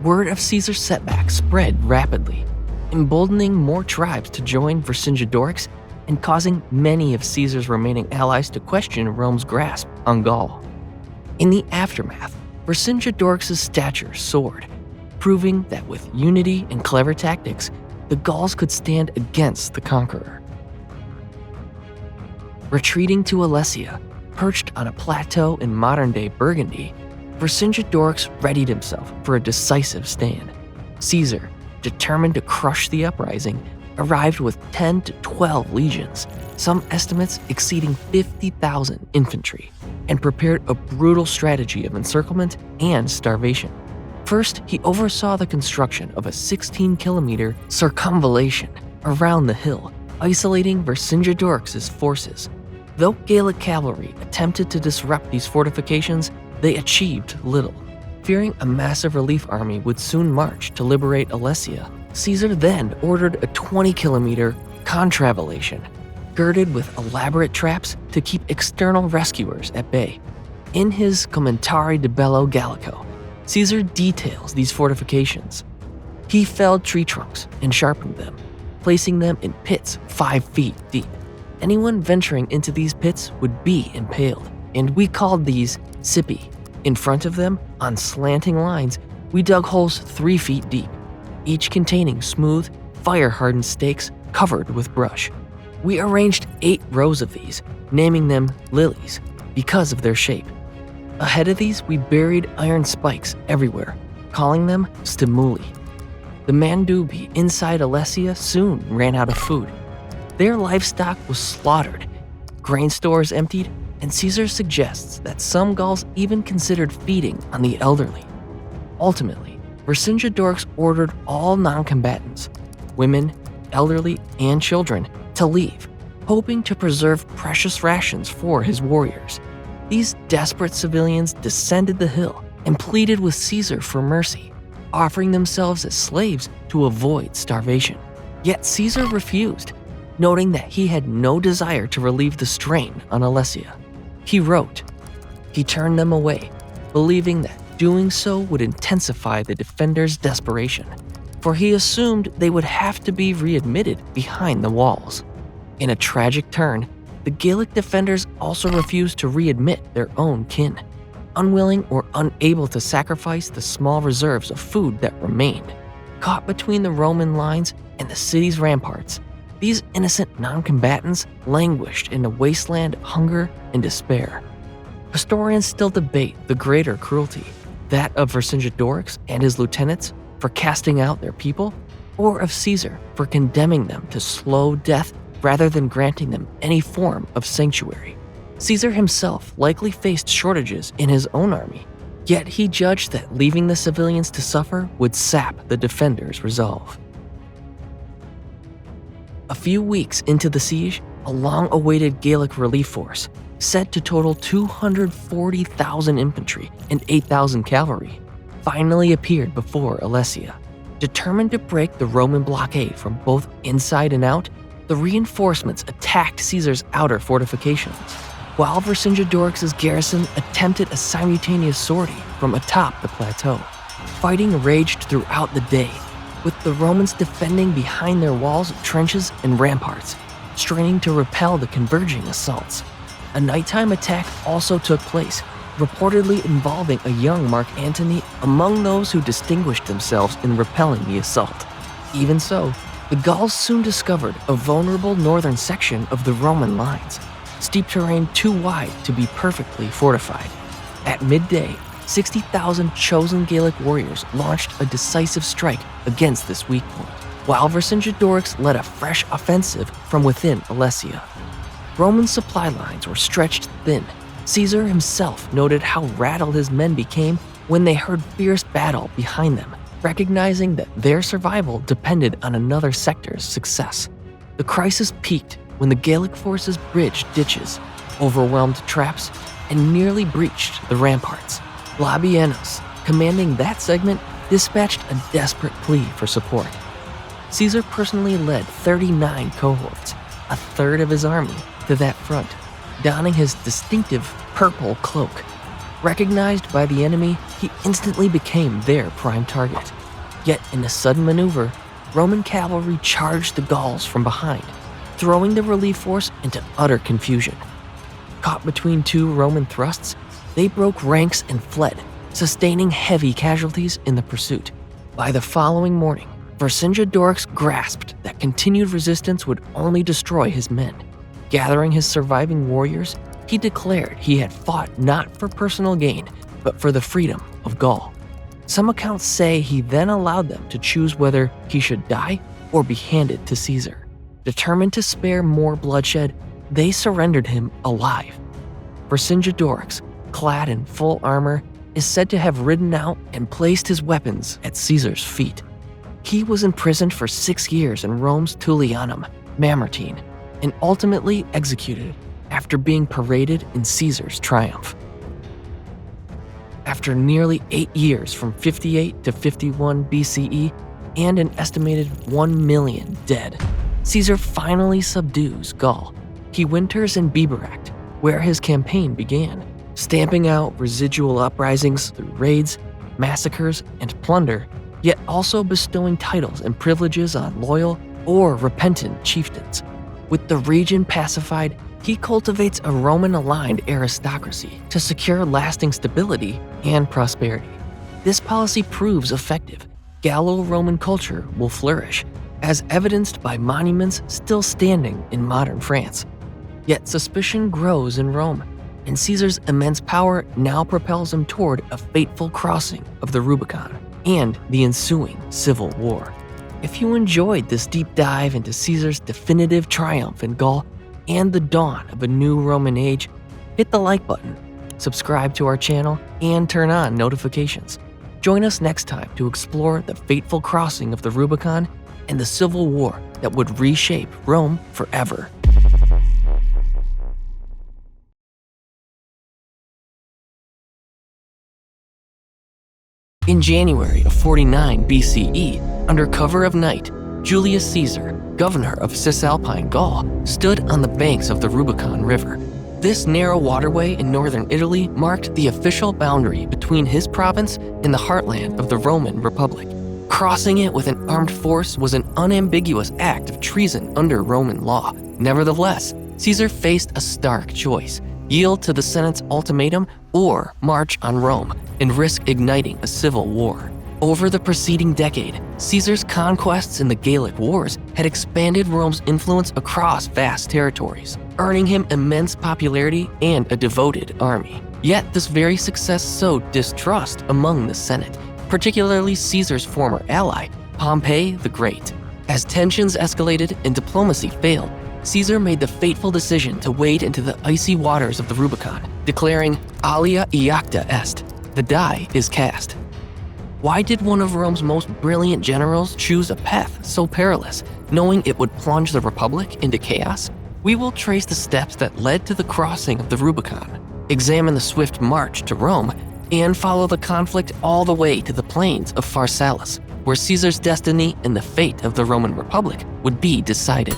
Word of Caesar's setback spread rapidly, emboldening more tribes to join Vercingetorix and causing many of Caesar's remaining allies to question Rome's grasp on Gaul. In the aftermath, Vercingetorix's stature soared, proving that with unity and clever tactics, the Gauls could stand against the conqueror. Retreating to Alesia, perched on a plateau in modern-day Burgundy, Vercingetorix readied himself for a decisive stand. Caesar, determined to crush the uprising, arrived with 10 to 12 legions, some estimates exceeding 50,000 infantry, and prepared a brutal strategy of encirclement and starvation. First, he oversaw the construction of a 16-kilometer circumvallation around the hill, isolating Vercingetorix's forces. Though Gallic cavalry attempted to disrupt these fortifications, they achieved little. Fearing a massive relief army would soon march to liberate Alesia, Caesar then ordered a 20-kilometer contravallation, girded with elaborate traps to keep external rescuers at bay. In his Commentari de Bello Gallico, Caesar details these fortifications. He felled tree trunks and sharpened them, placing them in pits 5 feet deep. Anyone venturing into these pits would be impaled, and we called these Sippi. In front of them, on slanting lines, we dug holes 3 feet deep, each containing smooth, fire-hardened stakes covered with brush. We arranged 8 rows of these, naming them lilies because of their shape. Ahead of these, we buried iron spikes everywhere, calling them stimuli. The Mandubi inside Alesia soon ran out of food. Their livestock was slaughtered, grain stores emptied, and Caesar suggests that some Gauls even considered feeding on the elderly. Ultimately, Vercingetorix ordered all non-combatants, women, elderly, and children, to leave, hoping to preserve precious rations for his warriors. These desperate civilians descended the hill and pleaded with Caesar for mercy, offering themselves as slaves to avoid starvation. Yet Caesar refused, noting that he had no desire to relieve the strain on Alesia. He wrote, he turned them away, believing that doing so would intensify the defenders' desperation, for he assumed they would have to be readmitted behind the walls. In a tragic turn, the Gallic defenders also refused to readmit their own kin, unwilling or unable to sacrifice the small reserves of food that remained. Caught between the Roman lines and the city's ramparts, these innocent non-combatants languished in a wasteland of hunger and despair. Historians still debate the greater cruelty, that of Vercingetorix and his lieutenants for casting out their people, or of Caesar for condemning them to slow death rather than granting them any form of sanctuary. Caesar himself likely faced shortages in his own army, yet he judged that leaving the civilians to suffer would sap the defenders' resolve. A few weeks into the siege, a long-awaited Gallic relief force, set to total 240,000 infantry and 8,000 cavalry, finally appeared before Alesia. Determined to break the Roman blockade from both inside and out, the reinforcements attacked Caesar's outer fortifications, while Vercingetorix's garrison attempted a simultaneous sortie from atop the plateau. Fighting raged throughout the day, with the Romans defending behind their walls, trenches, and ramparts, straining to repel the converging assaults. A nighttime attack also took place, reportedly involving a young Mark Antony among those who distinguished themselves in repelling the assault. Even so, the Gauls soon discovered a vulnerable northern section of the Roman lines, steep terrain too wide to be perfectly fortified. At midday, 60,000 chosen Gallic warriors launched a decisive strike against this weak point, while Vercingetorix led a fresh offensive from within Alesia. Roman supply lines were stretched thin. Caesar himself noted how rattled his men became when they heard fierce battle behind them, recognizing that their survival depended on another sector's success. The crisis peaked when the Gallic forces bridged ditches, overwhelmed traps, and nearly breached the ramparts. Labienus, commanding that segment, dispatched a desperate plea for support. Caesar personally led 39 cohorts, a third of his army, to that front, donning his distinctive purple cloak. Recognized by the enemy, he instantly became their prime target. Yet in a sudden maneuver, Roman cavalry charged the Gauls from behind, throwing the relief force into utter confusion. Caught between two Roman thrusts, they broke ranks and fled, sustaining heavy casualties in the pursuit. By the following morning, Vercingetorix grasped that continued resistance would only destroy his men. Gathering his surviving warriors, he declared he had fought not for personal gain, but for the freedom of Gaul. Some accounts say he then allowed them to choose whether he should die or be handed to Caesar. Determined to spare more bloodshed, they surrendered him alive. Vercingetorix, clad in full armor, is said to have ridden out and placed his weapons at Caesar's feet. He was imprisoned for 6 years in Rome's Tullianum, Mamertine, and ultimately executed after being paraded in Caesar's triumph. After nearly 8 years from 58 to 51 BCE and an estimated 1 million dead, Caesar finally subdues Gaul. He winters in Biberacte, where his campaign began, stamping out residual uprisings through raids, massacres, and plunder, yet also bestowing titles and privileges on loyal or repentant chieftains. With the region pacified, he cultivates a Roman-aligned aristocracy to secure lasting stability and prosperity. This policy proves effective. Gallo-Roman culture will flourish, as evidenced by monuments still standing in modern France. Yet suspicion grows in Rome, and Caesar's immense power now propels him toward a fateful crossing of the Rubicon and the ensuing civil war. If you enjoyed this deep dive into Caesar's definitive triumph in Gaul and the dawn of a new Roman age, hit the like button, subscribe to our channel, and turn on notifications. Join us next time to explore the fateful crossing of the Rubicon and the civil war that would reshape Rome forever. In January of 49 BCE, under cover of night, Julius Caesar, governor of Cisalpine Gaul, stood on the banks of the Rubicon River. This narrow waterway in northern Italy marked the official boundary between his province and the heartland of the Roman Republic. Crossing it with an armed force was an unambiguous act of treason under Roman law. Nevertheless, Caesar faced a stark choice: yield to the Senate's ultimatum or march on Rome and risk igniting a civil war. Over the preceding decade, Caesar's conquests in the Gallic Wars had expanded Rome's influence across vast territories, earning him immense popularity and a devoted army. Yet this very success sowed distrust among the Senate, particularly Caesar's former ally, Pompey the Great. As tensions escalated and diplomacy failed, Caesar made the fateful decision to wade into the icy waters of the Rubicon, declaring "Alia iacta est," the die is cast. Why did one of Rome's most brilliant generals choose a path so perilous, knowing it would plunge the Republic into chaos? We will trace the steps that led to the crossing of the Rubicon, examine the swift march to Rome, and follow the conflict all the way to the plains of Pharsalus, where Caesar's destiny and the fate of the Roman Republic would be decided.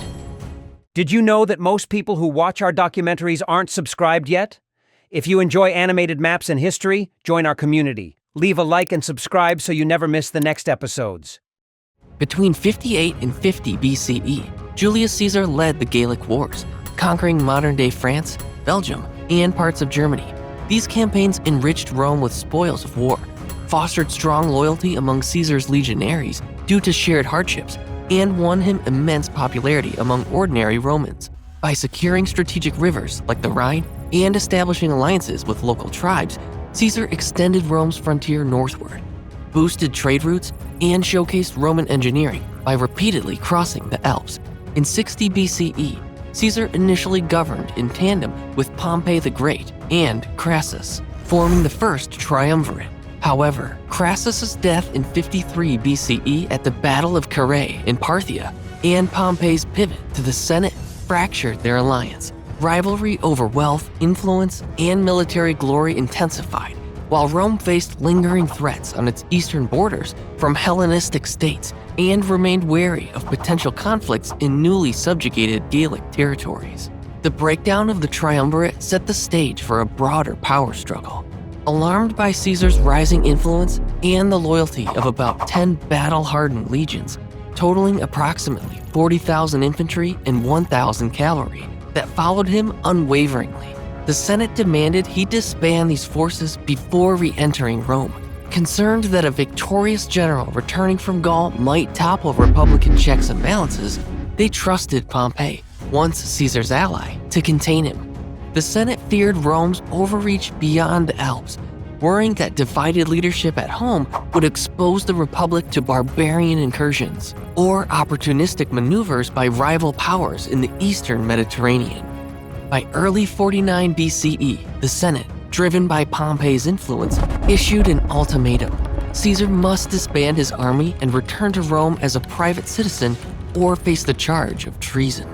Did you know that most people who watch our documentaries aren't subscribed yet? If you enjoy animated maps and history, join our community. Leave a like and subscribe so you never miss the next episodes. Between 58 and 50 BCE, Julius Caesar led the Gallic Wars, conquering modern-day France, Belgium, and parts of Germany. These campaigns enriched Rome with spoils of war, fostered strong loyalty among Caesar's legionaries due to shared hardships, and won him immense popularity among ordinary Romans. By securing strategic rivers like the Rhine and establishing alliances with local tribes, Caesar extended Rome's frontier northward, boosted trade routes, and showcased Roman engineering by repeatedly crossing the Alps. In 60 BCE, Caesar initially governed in tandem with Pompey the Great and Crassus, forming the first triumvirate. However, Crassus's death in 53 BCE at the Battle of Carrhae in Parthia and Pompey's pivot to the Senate fractured their alliance. Rivalry over wealth, influence, and military glory intensified, while Rome faced lingering threats on its eastern borders from Hellenistic states and remained wary of potential conflicts in newly subjugated Gallic territories. The breakdown of the triumvirate set the stage for a broader power struggle. Alarmed by Caesar's rising influence and the loyalty of about 10 battle-hardened legions, totaling approximately 40,000 infantry and 1,000 cavalry, that followed him unwaveringly, the Senate demanded he disband these forces before re-entering Rome. Concerned that a victorious general returning from Gaul might topple Republican checks and balances, they trusted Pompey, once Caesar's ally, to contain him. The Senate feared Rome's overreach beyond the Alps, worrying that divided leadership at home would expose the Republic to barbarian incursions or opportunistic maneuvers by rival powers in the eastern Mediterranean. By early 49 BCE, the Senate, driven by Pompey's influence, issued an ultimatum. Caesar must disband his army and return to Rome as a private citizen or face the charge of treason.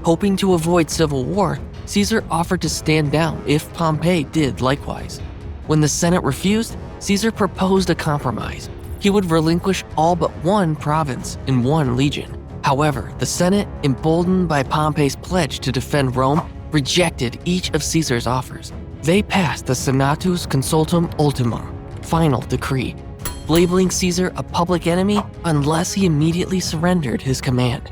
Hoping to avoid civil war, Caesar offered to stand down if Pompey did likewise. When the Senate refused, Caesar proposed a compromise. He would relinquish all but one province and one legion. However, the Senate, emboldened by Pompey's pledge to defend Rome, rejected each of Caesar's offers. They passed the Senatus Consultum Ultimum, final decree, labeling Caesar a public enemy unless he immediately surrendered his command.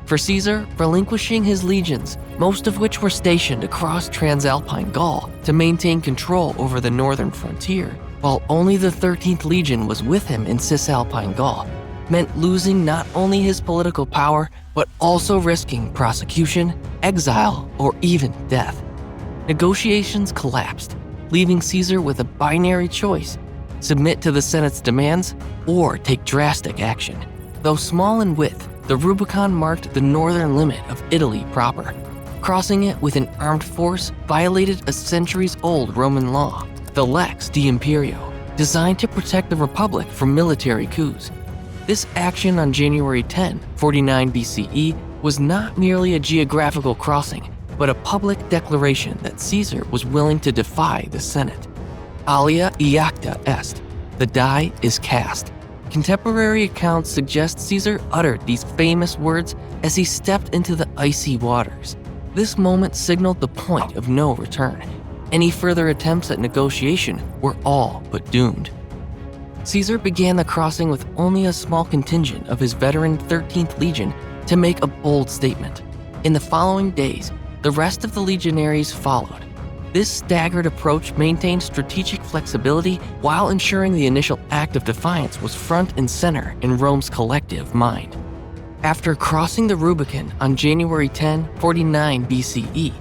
For Caesar, relinquishing his legions, most of which were stationed across Transalpine Gaul to maintain control over the northern frontier, while only the 13th Legion was with him in Cisalpine Gaul, meant losing not only his political power, but also risking prosecution, exile, or even death. Negotiations collapsed, leaving Caesar with a binary choice: submit to the Senate's demands or take drastic action. Though small in width, the Rubicon marked the northern limit of Italy proper. Crossing it with an armed force violated a centuries-old Roman law, the Lex de Imperio, designed to protect the Republic from military coups. This action on January 10, 49 BCE was not merely a geographical crossing, but a public declaration that Caesar was willing to defy the Senate. Alia iacta est, the die is cast. Contemporary accounts suggest Caesar uttered these famous words as he stepped into the icy waters. This moment signaled the point of no return. Any further attempts at negotiation were all but doomed. Caesar began the crossing with only a small contingent of his veteran 13th Legion to make a bold statement. In the following days, the rest of the legionaries followed. This staggered approach maintained strategic flexibility while ensuring the initial act of defiance was front and center in Rome's collective mind. After crossing the Rubicon on January 10, 49 BCE,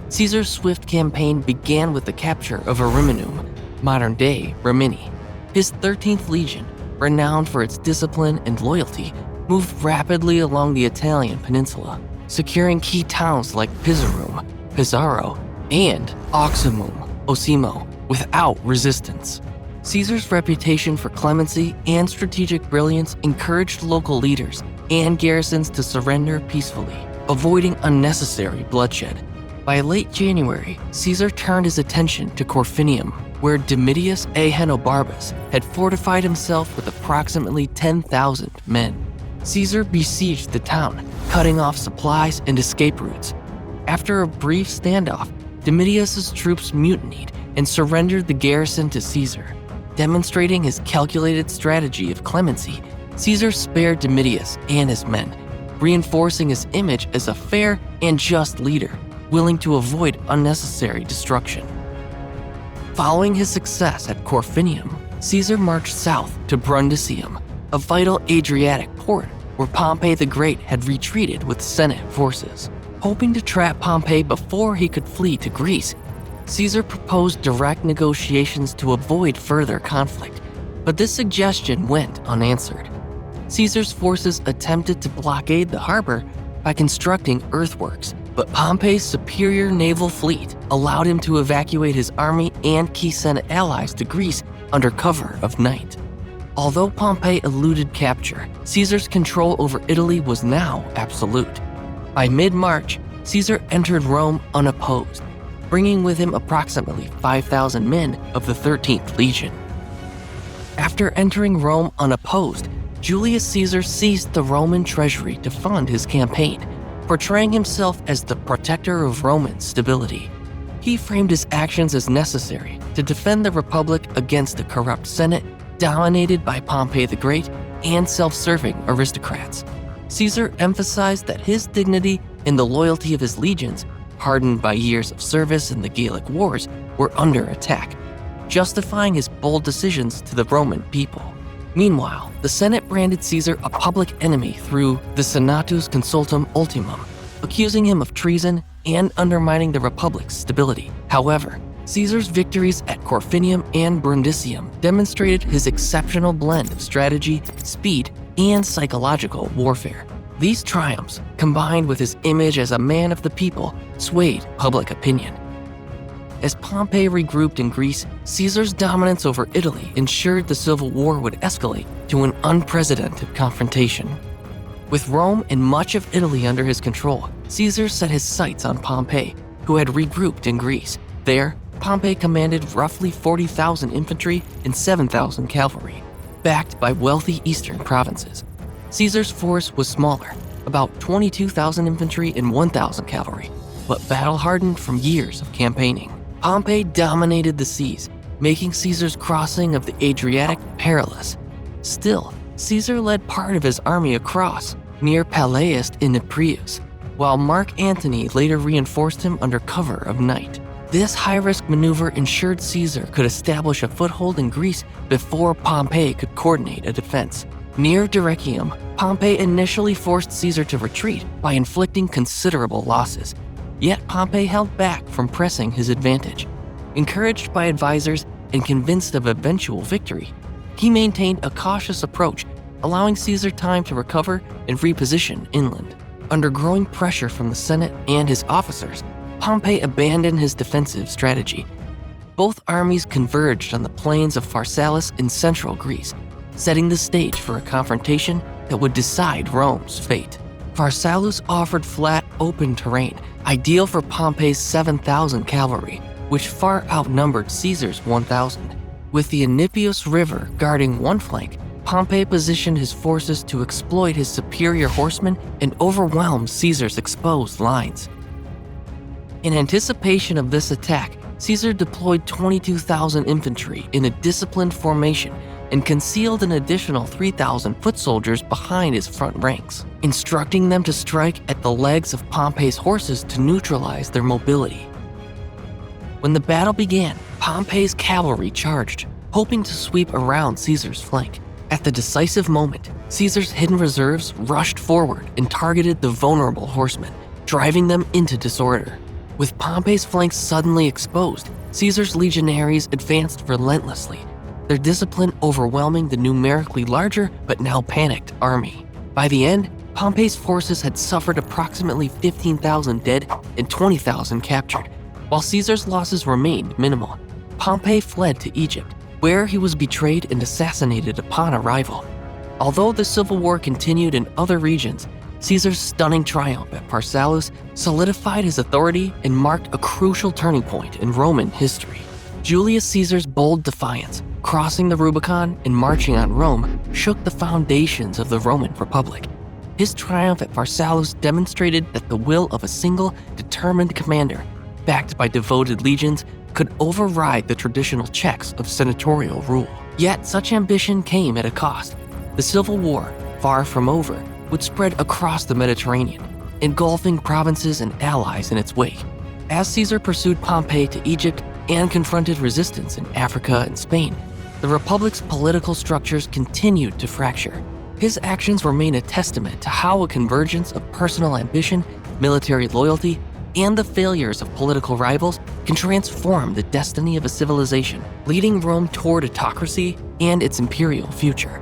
Caesar's swift campaign began with the capture of Ariminum, modern-day Rimini. His 13th Legion, renowned for its discipline and loyalty, moved rapidly along the Italian peninsula, securing key towns like Pisarum, Pizarro, and Oximum, Osimo, without resistance. Caesar's reputation for clemency and strategic brilliance encouraged local leaders and garrisons to surrender peacefully, avoiding unnecessary bloodshed. By late January, Caesar turned his attention to Corfinium, where Domitius Ahenobarbus had fortified himself with approximately 10,000 men. Caesar besieged the town, cutting off supplies and escape routes. After a brief standoff, Domitius's troops mutinied and surrendered the garrison to Caesar, demonstrating his calculated strategy of clemency Caesar spared Domitius and his men, reinforcing his image as a fair and just leader, willing to avoid unnecessary destruction. Following his success at Corfinium, Caesar marched south to Brundisium, a vital Adriatic port where Pompey the Great had retreated with Senate forces. Hoping to trap Pompey before he could flee to Greece, Caesar proposed direct negotiations to avoid further conflict, but this suggestion went unanswered. Caesar's forces attempted to blockade the harbor by constructing earthworks, but Pompey's superior naval fleet allowed him to evacuate his army and key Senate allies to Greece under cover of night. Although Pompey eluded capture, Caesar's control over Italy was now absolute. By mid-March, Caesar entered Rome unopposed, bringing with him approximately 5,000 men of the 13th Legion. After entering Rome unopposed, Julius Caesar seized the Roman treasury to fund his campaign, portraying himself as the protector of Roman stability. He framed his actions as necessary to defend the Republic against a corrupt Senate dominated by Pompey the Great and self-serving aristocrats. Caesar emphasized that his dignity and the loyalty of his legions, hardened by years of service in the Gallic Wars, were under attack, justifying his bold decisions to the Roman people. Meanwhile, the Senate branded Caesar a public enemy through the Senatus Consultum Ultimum, accusing him of treason and undermining the Republic's stability. However, Caesar's victories at Corfinium and Brundisium demonstrated his exceptional blend of strategy, speed, and psychological warfare. These triumphs, combined with his image as a man of the people, swayed public opinion. As Pompey regrouped in Greece, Caesar's dominance over Italy ensured the civil war would escalate to an unprecedented confrontation. With Rome and much of Italy under his control, Caesar set his sights on Pompey, who had regrouped in Greece. There, Pompey commanded roughly 40,000 infantry and 7,000 cavalry, backed by wealthy eastern provinces. Caesar's force was smaller, about 22,000 infantry and 1,000 cavalry, but battle-hardened from years of campaigning. Pompey dominated the seas, making Caesar's crossing of the Adriatic perilous. Still, Caesar led part of his army across, near Palaeust in Neprius, while Mark Antony later reinforced him under cover of night. This high-risk maneuver ensured Caesar could establish a foothold in Greece before Pompey could coordinate a defense. Near Dyrrhachium, Pompey initially forced Caesar to retreat by inflicting considerable losses. Yet Pompey held back from pressing his advantage. Encouraged by advisors and convinced of eventual victory, he maintained a cautious approach, allowing Caesar time to recover and reposition inland. Under growing pressure from the Senate and his officers, Pompey abandoned his defensive strategy. Both armies converged on the plains of Pharsalus in central Greece, setting the stage for a confrontation that would decide Rome's fate. Pharsalus offered flat, open terrain, ideal for Pompey's 7,000 cavalry, which far outnumbered Caesar's 1,000. With the Enipeus River guarding one flank, Pompey positioned his forces to exploit his superior horsemen and overwhelm Caesar's exposed lines. In anticipation of this attack, Caesar deployed 22,000 infantry in a disciplined formation and concealed an additional 3,000 foot soldiers behind his front ranks, instructing them to strike at the legs of Pompey's horses to neutralize their mobility. When the battle began, Pompey's cavalry charged, hoping to sweep around Caesar's flank. At the decisive moment, Caesar's hidden reserves rushed forward and targeted the vulnerable horsemen, driving them into disorder. With Pompey's flanks suddenly exposed, Caesar's legionaries advanced relentlessly, their discipline overwhelming the numerically larger but now panicked army. By the end, Pompey's forces had suffered approximately 15,000 dead and 20,000 captured. While Caesar's losses remained minimal, Pompey fled to Egypt, where he was betrayed and assassinated upon arrival. Although the civil war continued in other regions, Caesar's stunning triumph at Pharsalus solidified his authority and marked a crucial turning point in Roman history. Julius Caesar's bold defiance, crossing the Rubicon and marching on Rome, shook the foundations of the Roman Republic. His triumph at Pharsalus demonstrated that the will of a single, determined commander, backed by devoted legions, could override the traditional checks of senatorial rule. Yet such ambition came at a cost. The The civil war, far from over, would spread across the Mediterranean, engulfing provinces and allies in its wake. As Caesar pursued Pompey to Egypt and confronted resistance in Africa and Spain, the Republic's political structures continued to fracture. His actions remain a testament to how a convergence of personal ambition, military loyalty, and the failures of political rivals can transform the destiny of a civilization, leading Rome toward autocracy and its imperial future.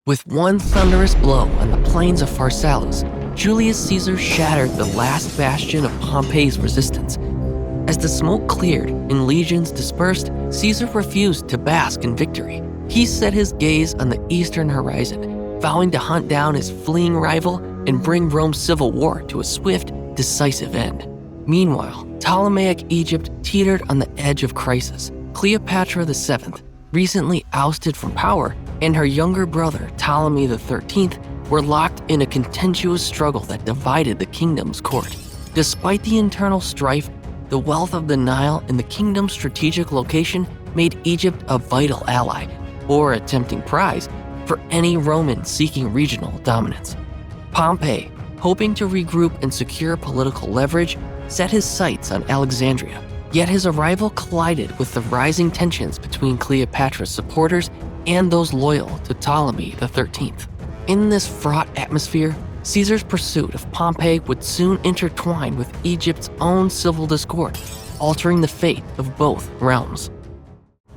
With one thunderous blow on the plains of Pharsalus, Julius Caesar shattered the last bastion of Pompey's resistance. As the smoke cleared and legions dispersed, Caesar refused to bask in victory. He set his gaze on the eastern horizon, vowing to hunt down his fleeing rival and bring Rome's civil war to a swift, decisive end. Meanwhile, Ptolemaic Egypt teetered on the edge of crisis. Cleopatra VII, recently ousted from power, and her younger brother, Ptolemy XIII, were locked in a contentious struggle that divided the kingdom's court. Despite the internal strife, the wealth of the Nile and the kingdom's strategic location made Egypt a vital ally, or a tempting prize, for any Roman seeking regional dominance. Pompey, hoping to regroup and secure political leverage, set his sights on Alexandria. Yet his arrival collided with the rising tensions between Cleopatra's supporters and those loyal to Ptolemy XIII. In this fraught atmosphere, Caesar's pursuit of Pompey would soon intertwine with Egypt's own civil discord, altering the fate of both realms.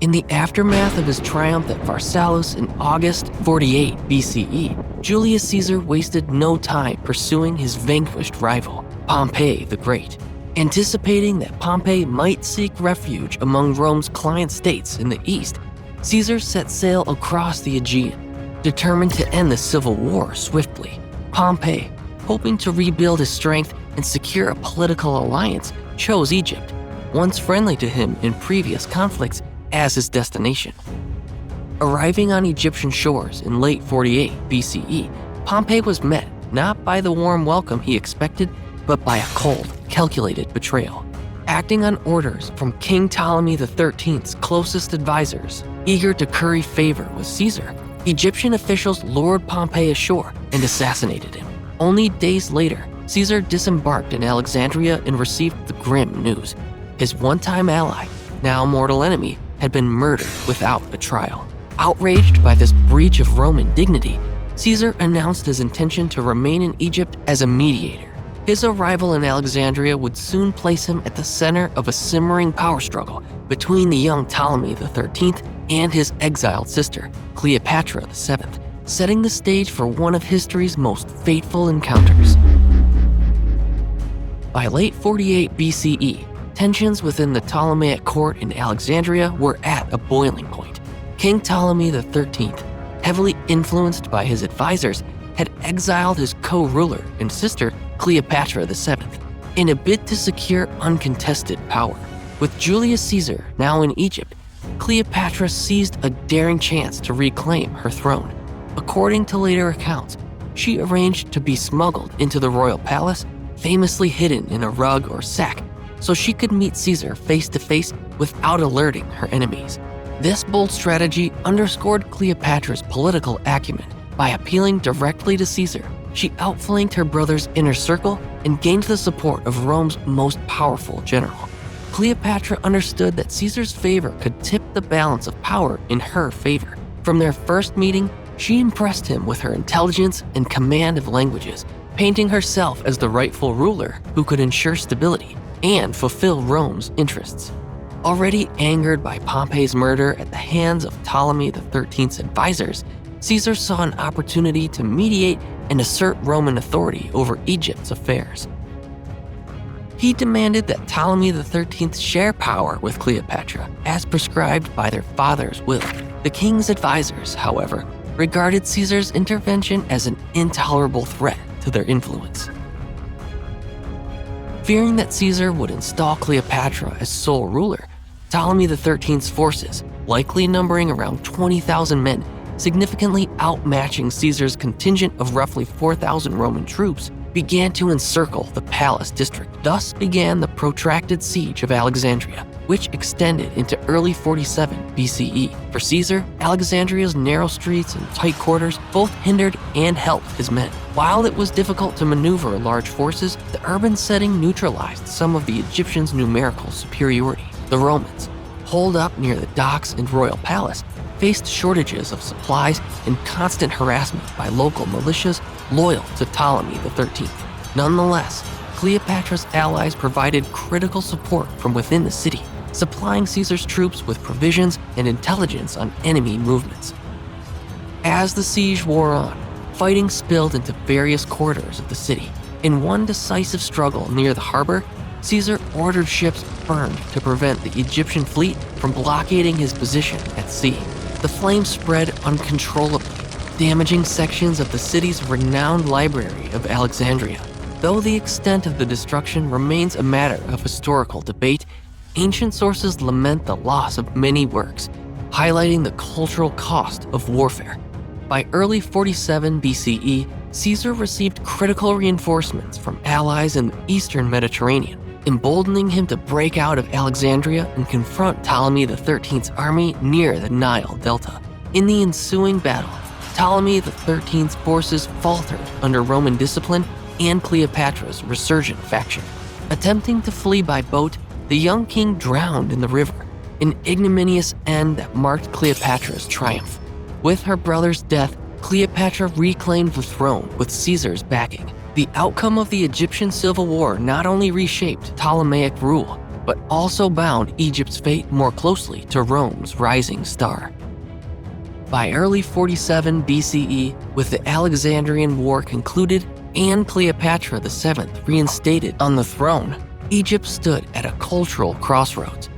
In the aftermath of his triumph at Pharsalus in August 48 BCE, Julius Caesar wasted no time pursuing his vanquished rival, Pompey the Great. Anticipating that Pompey might seek refuge among Rome's client states in the east, Caesar set sail across the Aegean, determined to end the civil war swiftly. Pompey, hoping to rebuild his strength and secure a political alliance, chose Egypt, once friendly to him in previous conflicts, as his destination. Arriving on Egyptian shores in late 48 BCE, Pompey was met not by the warm welcome he expected, but by a cold, calculated betrayal. Acting on orders from King Ptolemy XIII's closest advisors, eager to curry favor with Caesar, Egyptian officials lured Pompey ashore and assassinated him. Only days later, Caesar disembarked in Alexandria and received the grim news. His one-time ally, now mortal enemy, had been murdered without a trial. Outraged by this breach of Roman dignity, Caesar announced his intention to remain in Egypt as a mediator. His arrival in Alexandria would soon place him at the center of a simmering power struggle between the young Ptolemy XIII and his exiled sister, Cleopatra VII, setting the stage for one of history's most fateful encounters. By late 48 BCE, tensions within the Ptolemaic court in Alexandria were at a boiling point. King Ptolemy XIII, heavily influenced by his advisors, had exiled his co-ruler and sister, Cleopatra VII, in a bid to secure uncontested power. With Julius Caesar now in Egypt, Cleopatra seized a daring chance to reclaim her throne. According to later accounts, she arranged to be smuggled into the royal palace, famously hidden in a rug or sack, so she could meet Caesar face to face without alerting her enemies. This bold strategy underscored Cleopatra's political acumen. By appealing directly to Caesar, she outflanked her brother's inner circle and gained the support of Rome's most powerful general. Cleopatra understood that Caesar's favor could tip the balance of power in her favor. From their first meeting, she impressed him with her intelligence and command of languages, painting herself as the rightful ruler who could ensure stability and fulfill Rome's interests. Already angered by Pompey's murder at the hands of Ptolemy XIII's advisors, Caesar saw an opportunity to mediate and assert Roman authority over Egypt's affairs. He demanded that Ptolemy XIII share power with Cleopatra, as prescribed by their father's will. The king's advisors, however, regarded Caesar's intervention as an intolerable threat to their influence. Fearing that Caesar would install Cleopatra as sole ruler, Ptolemy XIII's forces, likely numbering around 20,000 men, significantly outmatching Caesar's contingent of roughly 4,000 Roman troops, began to encircle the palace district. Thus began the protracted siege of Alexandria. which extended into early 47 BCE. For Caesar, Alexandria's narrow streets and tight quarters both hindered and helped his men. While it was difficult to maneuver large forces, the urban setting neutralized some of the Egyptians' numerical superiority. The Romans, holed up near the docks and royal palace, faced shortages of supplies and constant harassment by local militias loyal to Ptolemy XIII. Nonetheless, Cleopatra's allies provided critical support from within the city, supplying Caesar's troops with provisions and intelligence on enemy movements. As the siege wore on, fighting spilled into various corridors of the city. In one decisive struggle near the harbor, Caesar ordered ships burned to prevent the Egyptian fleet from blockading his position at sea. The flames spread uncontrollably, damaging sections of the city's renowned library of Alexandria. Though the extent of the destruction remains a matter of historical debate, ancient sources lament the loss of many works, highlighting the cultural cost of warfare. By early 47 BCE, Caesar received critical reinforcements from allies in the eastern Mediterranean, emboldening him to break out of Alexandria and confront Ptolemy XIII's army near the Nile Delta. In the ensuing battle, Ptolemy XIII's forces faltered under Roman discipline and Cleopatra's resurgent faction. Attempting to flee by boat, the young king drowned in the river, an ignominious end that marked Cleopatra's triumph. With her brother's death, Cleopatra reclaimed the throne with Caesar's backing. The outcome of the Egyptian civil war not only reshaped Ptolemaic rule, but also bound Egypt's fate more closely to Rome's rising star. By early 47 BCE, with the Alexandrian War concluded and Cleopatra VII reinstated on the throne, Egypt stood at a cultural crossroads.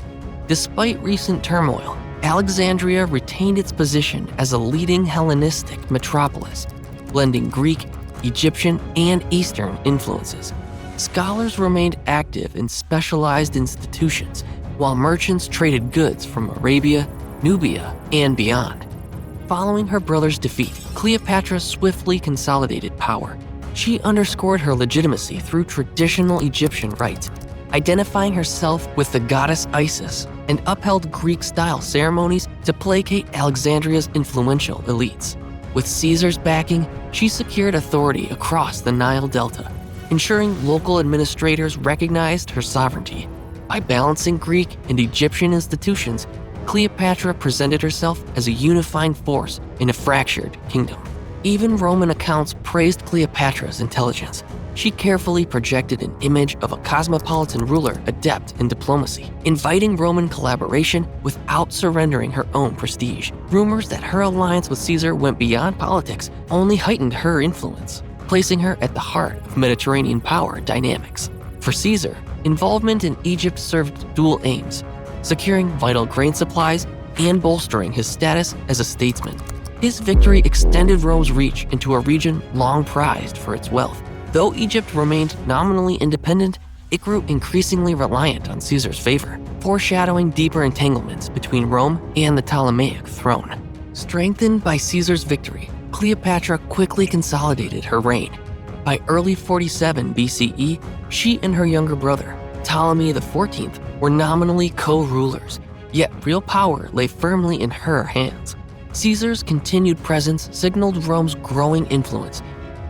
Despite recent turmoil, Alexandria retained its position as a leading Hellenistic metropolis, blending Greek, Egyptian, and Eastern influences. Scholars remained active in specialized institutions, while merchants traded goods from Arabia, Nubia, and beyond. Following her brother's defeat, Cleopatra swiftly consolidated power. She underscored her legitimacy through traditional Egyptian rites, identifying herself with the goddess Isis, and upheld Greek-style ceremonies to placate Alexandria's influential elites. With Caesar's backing, she secured authority across the Nile Delta, ensuring local administrators recognized her sovereignty. By balancing Greek and Egyptian institutions, Cleopatra presented herself as a unifying force in a fractured kingdom. Even Roman accounts praised Cleopatra's intelligence. She carefully projected an image of a cosmopolitan ruler adept in diplomacy, inviting Roman collaboration without surrendering her own prestige. Rumors that her alliance with Caesar went beyond politics only heightened her influence, placing her at the heart of Mediterranean power dynamics. For Caesar, involvement in Egypt served dual aims: securing vital grain supplies and bolstering his status as a statesman. His victory extended Rome's reach into a region long prized for its wealth. Though Egypt remained nominally independent, it grew increasingly reliant on Caesar's favor, foreshadowing deeper entanglements between Rome and the Ptolemaic throne. Strengthened by Caesar's victory, Cleopatra quickly consolidated her reign. By early 47 BCE, she and her younger brother, Ptolemy XIV, were nominally co-rulers, yet real power lay firmly in her hands. Caesar's continued presence signaled Rome's growing influence,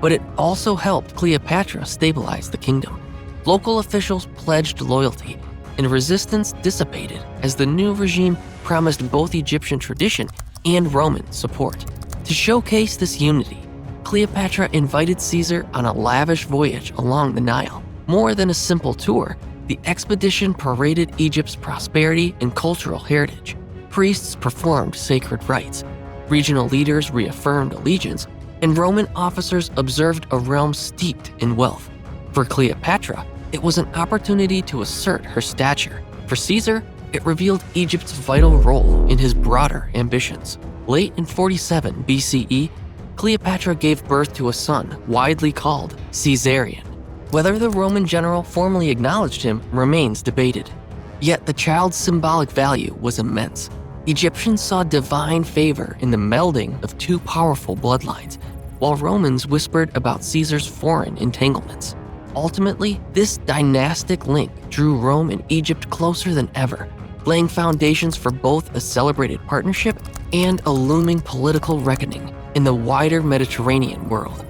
but it also helped Cleopatra stabilize the kingdom. Local officials pledged loyalty, and resistance dissipated as the new regime promised both Egyptian tradition and Roman support. To showcase this unity, Cleopatra invited Caesar on a lavish voyage along the Nile. More than a simple tour, the expedition paraded Egypt's prosperity and cultural heritage. Priests performed sacred rites, regional leaders reaffirmed allegiance, and Roman officers observed a realm steeped in wealth. For Cleopatra, it was an opportunity to assert her stature. For Caesar, it revealed Egypt's vital role in his broader ambitions. Late in 47 BCE, Cleopatra gave birth to a son widely called Caesarion. Whether the Roman general formally acknowledged him remains debated. Yet the child's symbolic value was immense. Egyptians saw divine favor in the melding of two powerful bloodlines, while Romans whispered about Caesar's foreign entanglements. Ultimately, this dynastic link drew Rome and Egypt closer than ever, laying foundations for both a celebrated partnership and a looming political reckoning in the wider Mediterranean world.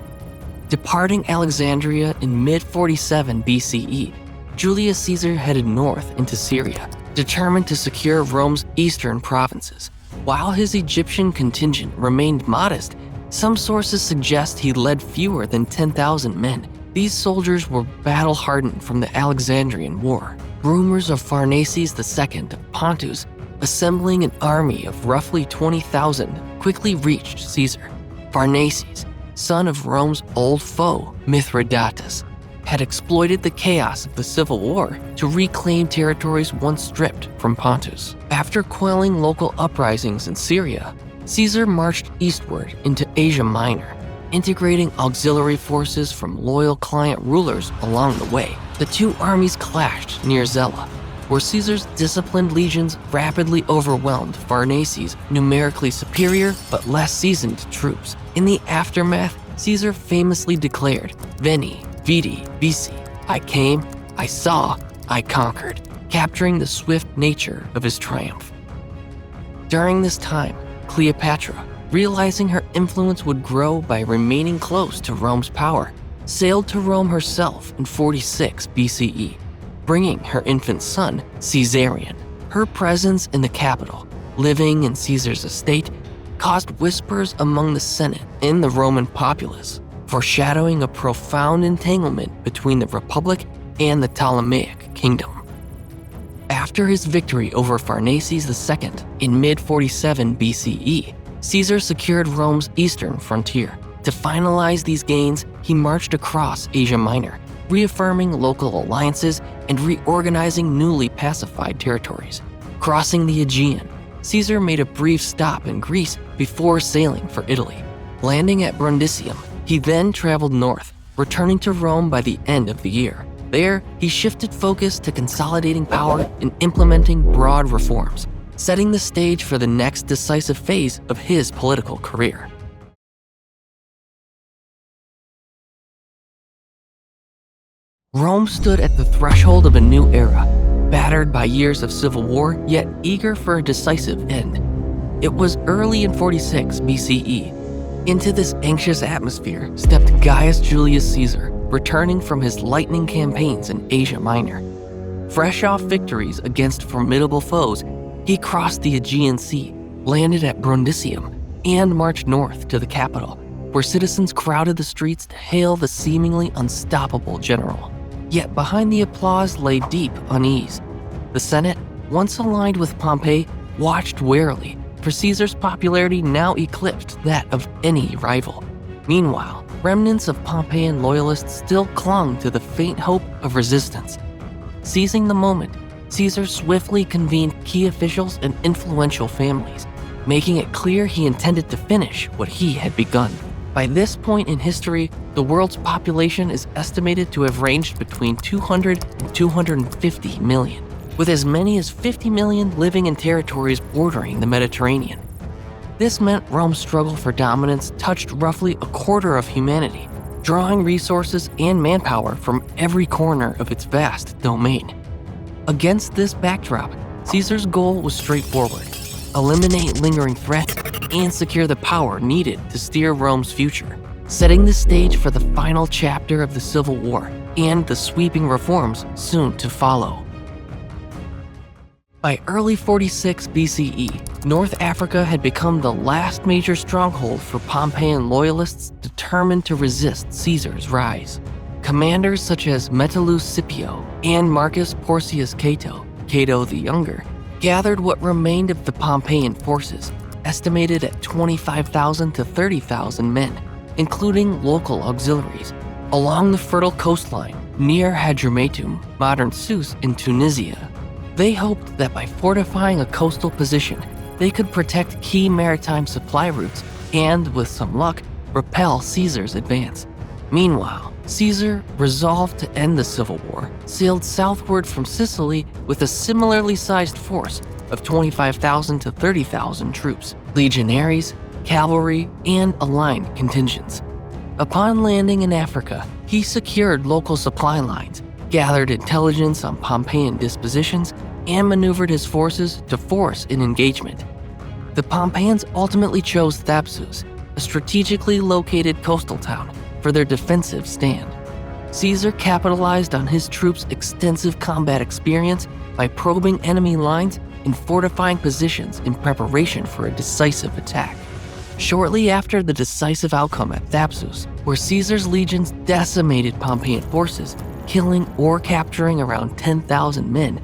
Departing Alexandria in mid-47 BCE, Julius Caesar headed north into Syria, determined to secure Rome's eastern provinces. While his Egyptian contingent remained modest, some sources suggest he led fewer than 10,000 men. These soldiers were battle-hardened from the Alexandrian War. Rumors of Pharnaces II of Pontus assembling an army of roughly 20,000 quickly reached Caesar. Pharnaces, son of Rome's old foe, Mithridates, had exploited the chaos of the civil war to reclaim territories once stripped from Pontus. After quelling local uprisings in Syria, Caesar marched eastward into Asia Minor, integrating auxiliary forces from loyal client rulers along the way. The two armies clashed near Zela, where Caesar's disciplined legions rapidly overwhelmed Pharnaces' numerically superior but less seasoned troops. In the aftermath, Caesar famously declared, "Veni, vidi, vici, I came, I saw, I conquered," capturing the swift nature of his triumph. During this time, Cleopatra, realizing her influence would grow by remaining close to Rome's power, sailed to Rome herself in 46 BCE, bringing her infant son, Caesarion. Her presence in the capital, living in Caesar's estate, caused whispers among the Senate and the Roman populace, foreshadowing a profound entanglement between the Republic and the Ptolemaic kingdom. After his victory over Pharnaces II in mid-47 BCE, Caesar secured Rome's eastern frontier. To finalize these gains, he marched across Asia Minor, reaffirming local alliances and reorganizing newly pacified territories. Crossing the Aegean, Caesar made a brief stop in Greece before sailing for Italy. Landing at Brundisium, he then traveled north, returning to Rome by the end of the year. There, he shifted focus to consolidating power and implementing broad reforms, setting the stage for the next decisive phase of his political career. Rome stood at the threshold of a new era, battered by years of civil war, yet eager for a decisive end. It was early in 46 BCE. Into this anxious atmosphere stepped Gaius Julius Caesar, returning from his lightning campaigns in Asia Minor. Fresh off victories against formidable foes, he crossed the Aegean Sea, landed at Brundisium, and marched north to the capital, where citizens crowded the streets to hail the seemingly unstoppable general. Yet behind the applause lay deep unease. The Senate, once aligned with Pompey, watched warily, for Caesar's popularity now eclipsed that of any rival. Meanwhile, remnants of Pompeian loyalists still clung to the faint hope of resistance. Seizing the moment, Caesar swiftly convened key officials and influential families, making it clear he intended to finish what he had begun. By this point in history, the world's population is estimated to have ranged between 200 and 250 million, with as many as 50 million living in territories bordering the Mediterranean. This meant Rome's struggle for dominance touched roughly a quarter of humanity, drawing resources and manpower from every corner of its vast domain. Against this backdrop, Caesar's goal was straightforward: eliminate lingering threats and secure the power needed to steer Rome's future, setting the stage for the final chapter of the Civil War and the sweeping reforms soon to follow. By early 46 BCE, North Africa had become the last major stronghold for Pompeian loyalists determined to resist Caesar's rise. Commanders such as Metellus Scipio and Marcus Porcius Cato, Cato the Younger, gathered what remained of the Pompeian forces, estimated at 25,000 to 30,000 men, including local auxiliaries, along the fertile coastline near Hadrumetum, modern Sousse in Tunisia. They hoped that by fortifying a coastal position, they could protect key maritime supply routes and, with some luck, repel Caesar's advance. Meanwhile, Caesar, resolved to end the civil war, sailed southward from Sicily with a similarly sized force of 25,000 to 30,000 troops, legionaries, cavalry, and aligned contingents. Upon landing in Africa, he secured local supply lines, gathered intelligence on Pompeian dispositions, and maneuvered his forces to force an engagement. The Pompeians ultimately chose Thapsus, a strategically located coastal town, for their defensive stand. Caesar capitalized on his troops' extensive combat experience by probing enemy lines and fortifying positions in preparation for a decisive attack. Shortly after the decisive outcome at Thapsus, where Caesar's legions decimated Pompeian forces, killing or capturing around 10,000 men,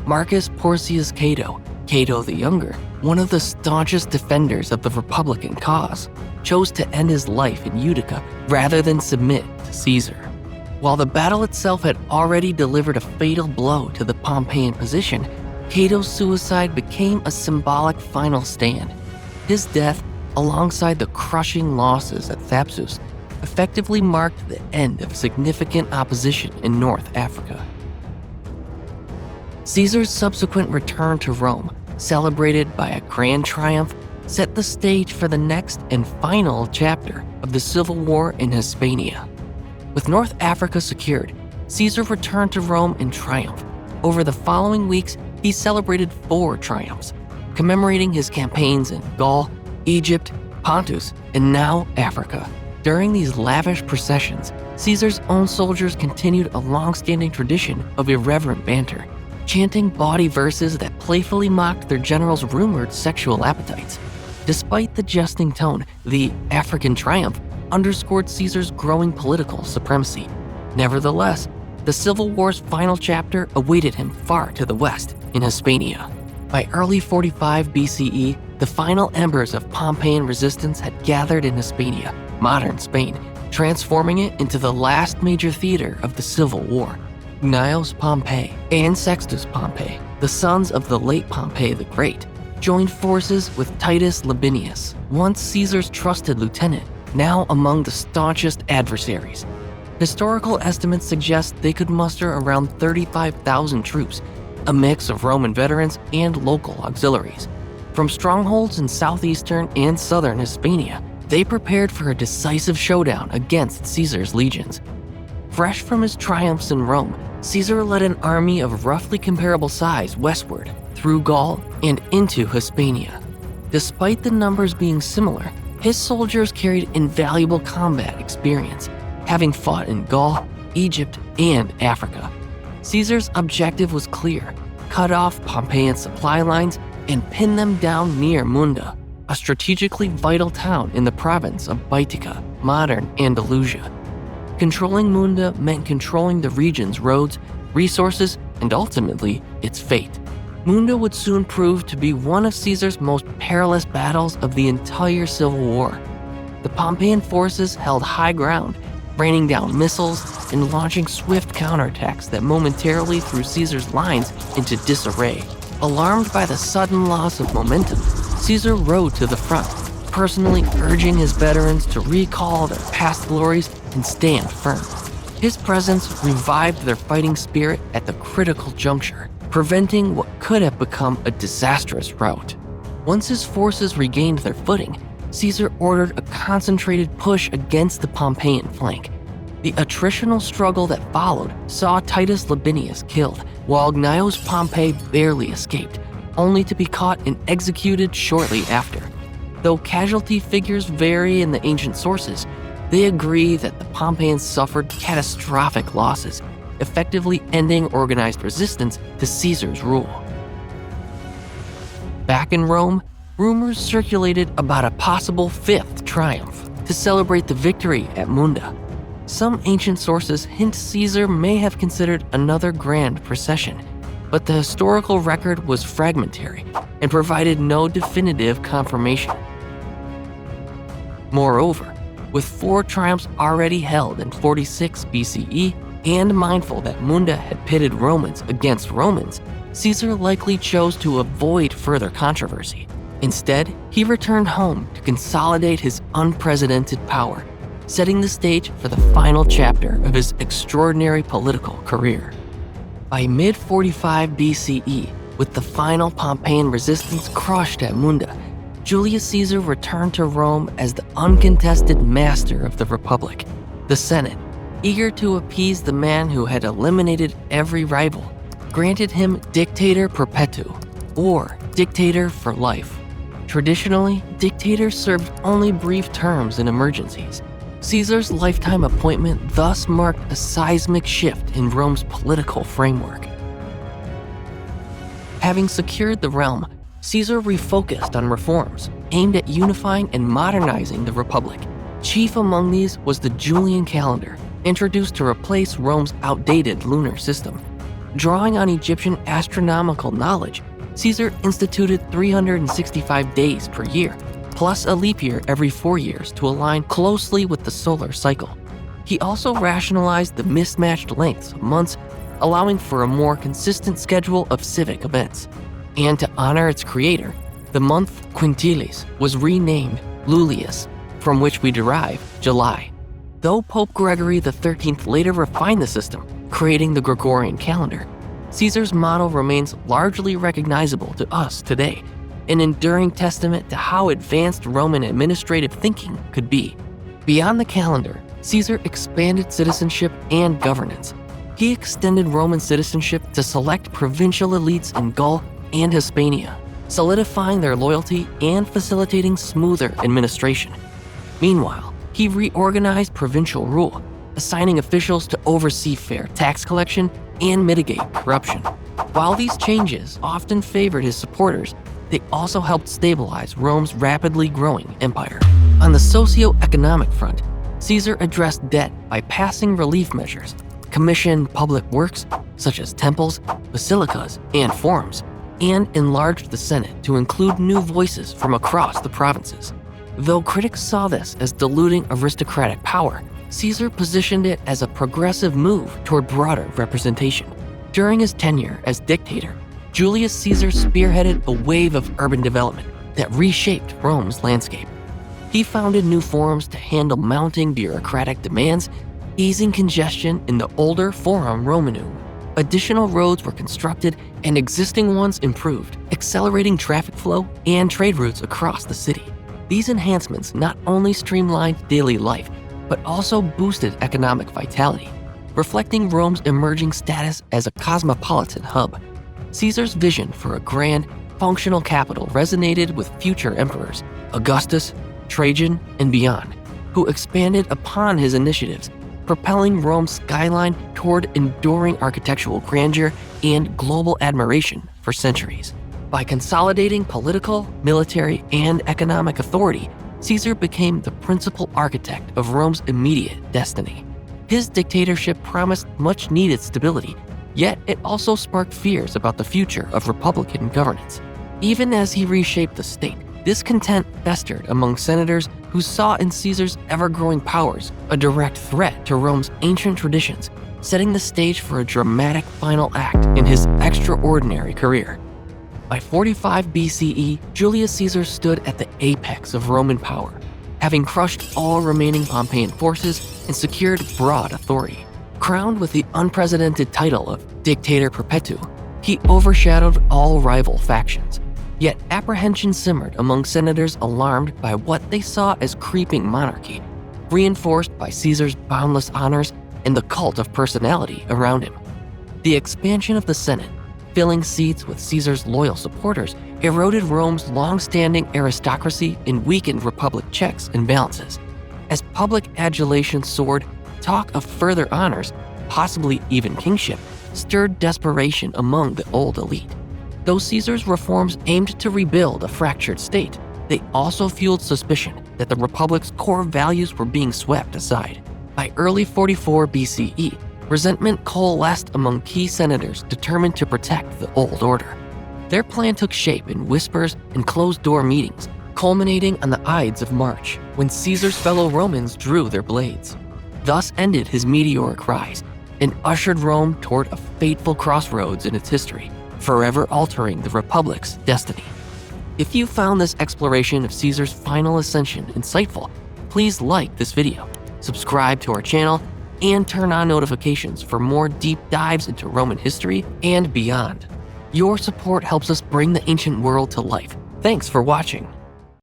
Marcus Porcius Cato, Cato the Younger, one of the staunchest defenders of the Republican cause, chose to end his life in Utica rather than submit to Caesar. While the battle itself had already delivered a fatal blow to the Pompeian position, Cato's suicide became a symbolic final stand. His death, alongside the crushing losses at Thapsus, effectively marked the end of significant opposition in North Africa. Caesar's subsequent return to Rome, celebrated by a grand triumph, set the stage for the next and final chapter of the civil war in Hispania. With North Africa secured, Caesar returned to Rome in triumph. Over the following weeks, he celebrated 4 triumphs, commemorating his campaigns in Gaul, Egypt, Pontus, and now Africa. During these lavish processions, Caesar's own soldiers continued a long-standing tradition of irreverent banter, chanting bawdy verses that playfully mocked their general's rumored sexual appetites. Despite the jesting tone, the African triumph underscored Caesar's growing political supremacy. Nevertheless, the Civil War's final chapter awaited him far to the west, in Hispania. By early 45 BCE, the final embers of Pompeian resistance had gathered in Hispania, modern Spain, transforming it into the last major theater of the Civil War. Gnaeus Pompey and Sextus Pompey, the sons of the late Pompey the Great, joined forces with Titus Labienus, once Caesar's trusted lieutenant, now among the staunchest adversaries. Historical estimates suggest they could muster around 35,000 troops, a mix of Roman veterans and local auxiliaries. From strongholds in southeastern and southern Hispania, they prepared for a decisive showdown against Caesar's legions. Fresh from his triumphs in Rome, Caesar led an army of roughly comparable size westward, through Gaul and into Hispania. Despite the numbers being similar, his soldiers carried invaluable combat experience, having fought in Gaul, Egypt, and Africa. Caesar's objective was clear: cut off Pompeian supply lines and pin them down near Munda, a strategically vital town in the province of Baetica, modern Andalusia. Controlling Munda meant controlling the region's roads, resources, and ultimately its fate. Munda would soon prove to be one of Caesar's most perilous battles of the entire Civil War. The Pompeian forces held high ground, raining down missiles and launching swift counterattacks that momentarily threw Caesar's lines into disarray. Alarmed by the sudden loss of momentum, Caesar rode to the front, personally urging his veterans to recall their past glories and stand firm. His presence revived their fighting spirit at the critical juncture, preventing what could have become a disastrous rout. Once his forces regained their footing, Caesar ordered a concentrated push against the Pompeian flank. The attritional struggle that followed saw Titus Labienus killed, while Gnaeus Pompey barely escaped, only to be caught and executed shortly after. Though casualty figures vary in the ancient sources, they agree that the Pompeians suffered catastrophic losses, effectively ending organized resistance to Caesar's rule. Back in Rome, rumors circulated about a possible 5th triumph to celebrate the victory at Munda. Some ancient sources hint Caesar may have considered another grand procession, but the historical record was fragmentary and provided no definitive confirmation. Moreover, with 4 triumphs already held in 46 BCE, and mindful that Munda had pitted Romans against Romans, Caesar likely chose to avoid further controversy. Instead, he returned home to consolidate his unprecedented power, setting the stage for the final chapter of his extraordinary political career. By mid-45 BCE, with the final Pompeian resistance crushed at Munda, Julius Caesar returned to Rome as the uncontested master of the Republic. The Senate, eager to appease the man who had eliminated every rival, granted him Dictator Perpetuum, or Dictator for life. Traditionally, dictators served only brief terms in emergencies. Caesar's lifetime appointment thus marked a seismic shift in Rome's political framework. Having secured the realm, Caesar refocused on reforms aimed at unifying and modernizing the Republic. Chief among these was the Julian calendar, introduced to replace Rome's outdated lunar system. Drawing on Egyptian astronomical knowledge, Caesar instituted 365 days per year, plus a leap year every 4 years to align closely with the solar cycle. He also rationalized the mismatched lengths of months, allowing for a more consistent schedule of civic events. And to honor its creator, the month Quintilis was renamed Lulius, from which we derive July. Though Pope Gregory XIII later refined the system, creating the Gregorian calendar, Caesar's model remains largely recognizable to us today, an enduring testament to how advanced Roman administrative thinking could be. Beyond the calendar, Caesar expanded citizenship and governance. He extended Roman citizenship to select provincial elites in Gaul and Hispania, solidifying their loyalty and facilitating smoother administration. Meanwhile, he reorganized provincial rule, assigning officials to oversee fair tax collection and mitigate corruption. While these changes often favored his supporters, they also helped stabilize Rome's rapidly growing empire. On the socio-economic front, Caesar addressed debt by passing relief measures, commissioned public works such as temples, basilicas, and forums, and enlarged the Senate to include new voices from across the provinces. Though critics saw this as diluting aristocratic power, Caesar positioned it as a progressive move toward broader representation. During his tenure as dictator, Julius Caesar spearheaded a wave of urban development that reshaped Rome's landscape. He founded new forums to handle mounting bureaucratic demands, easing congestion in the older Forum Romanum. Additional roads were constructed and existing ones improved, accelerating traffic flow and trade routes across the city. These enhancements not only streamlined daily life, but also boosted economic vitality, reflecting Rome's emerging status as a cosmopolitan hub. Caesar's vision for a grand, functional capital resonated with future emperors, Augustus, Trajan, and beyond, who expanded upon his initiatives, propelling Rome's skyline toward enduring architectural grandeur and global admiration for centuries. By consolidating political, military, and economic authority, Caesar became the principal architect of Rome's immediate destiny. His dictatorship promised much-needed stability, yet it also sparked fears about the future of republican governance. Even as he reshaped the state, discontent festered among senators who saw in Caesar's ever-growing powers a direct threat to Rome's ancient traditions, setting the stage for a dramatic final act in his extraordinary career. By 45 BCE, Julius Caesar stood at the apex of Roman power, having crushed all remaining Pompeian forces and secured broad authority. Crowned with the unprecedented title of Dictator Perpetuum, he overshadowed all rival factions. Yet apprehension simmered among senators alarmed by what they saw as creeping monarchy, reinforced by Caesar's boundless honors and the cult of personality around him. The expansion of the Senate, filling seats with Caesar's loyal supporters, eroded Rome's long-standing aristocracy and weakened republic checks and balances. As public adulation soared, talk of further honors, possibly even kingship, stirred desperation among the old elite. Though Caesar's reforms aimed to rebuild a fractured state, they also fueled suspicion that the republic's core values were being swept aside. By early 44 BCE, resentment coalesced among key senators determined to protect the old order. Their plan took shape in whispers and closed-door meetings, culminating on the Ides of March, when Caesar's fellow Romans drew their blades. Thus ended his meteoric rise and ushered Rome toward a fateful crossroads in its history, forever altering the Republic's destiny. If you found this exploration of Caesar's final ascension insightful, please like this video, subscribe to our channel, and turn on notifications for more deep dives into Roman history and beyond. Your support helps us bring the ancient world to life. Thanks for watching.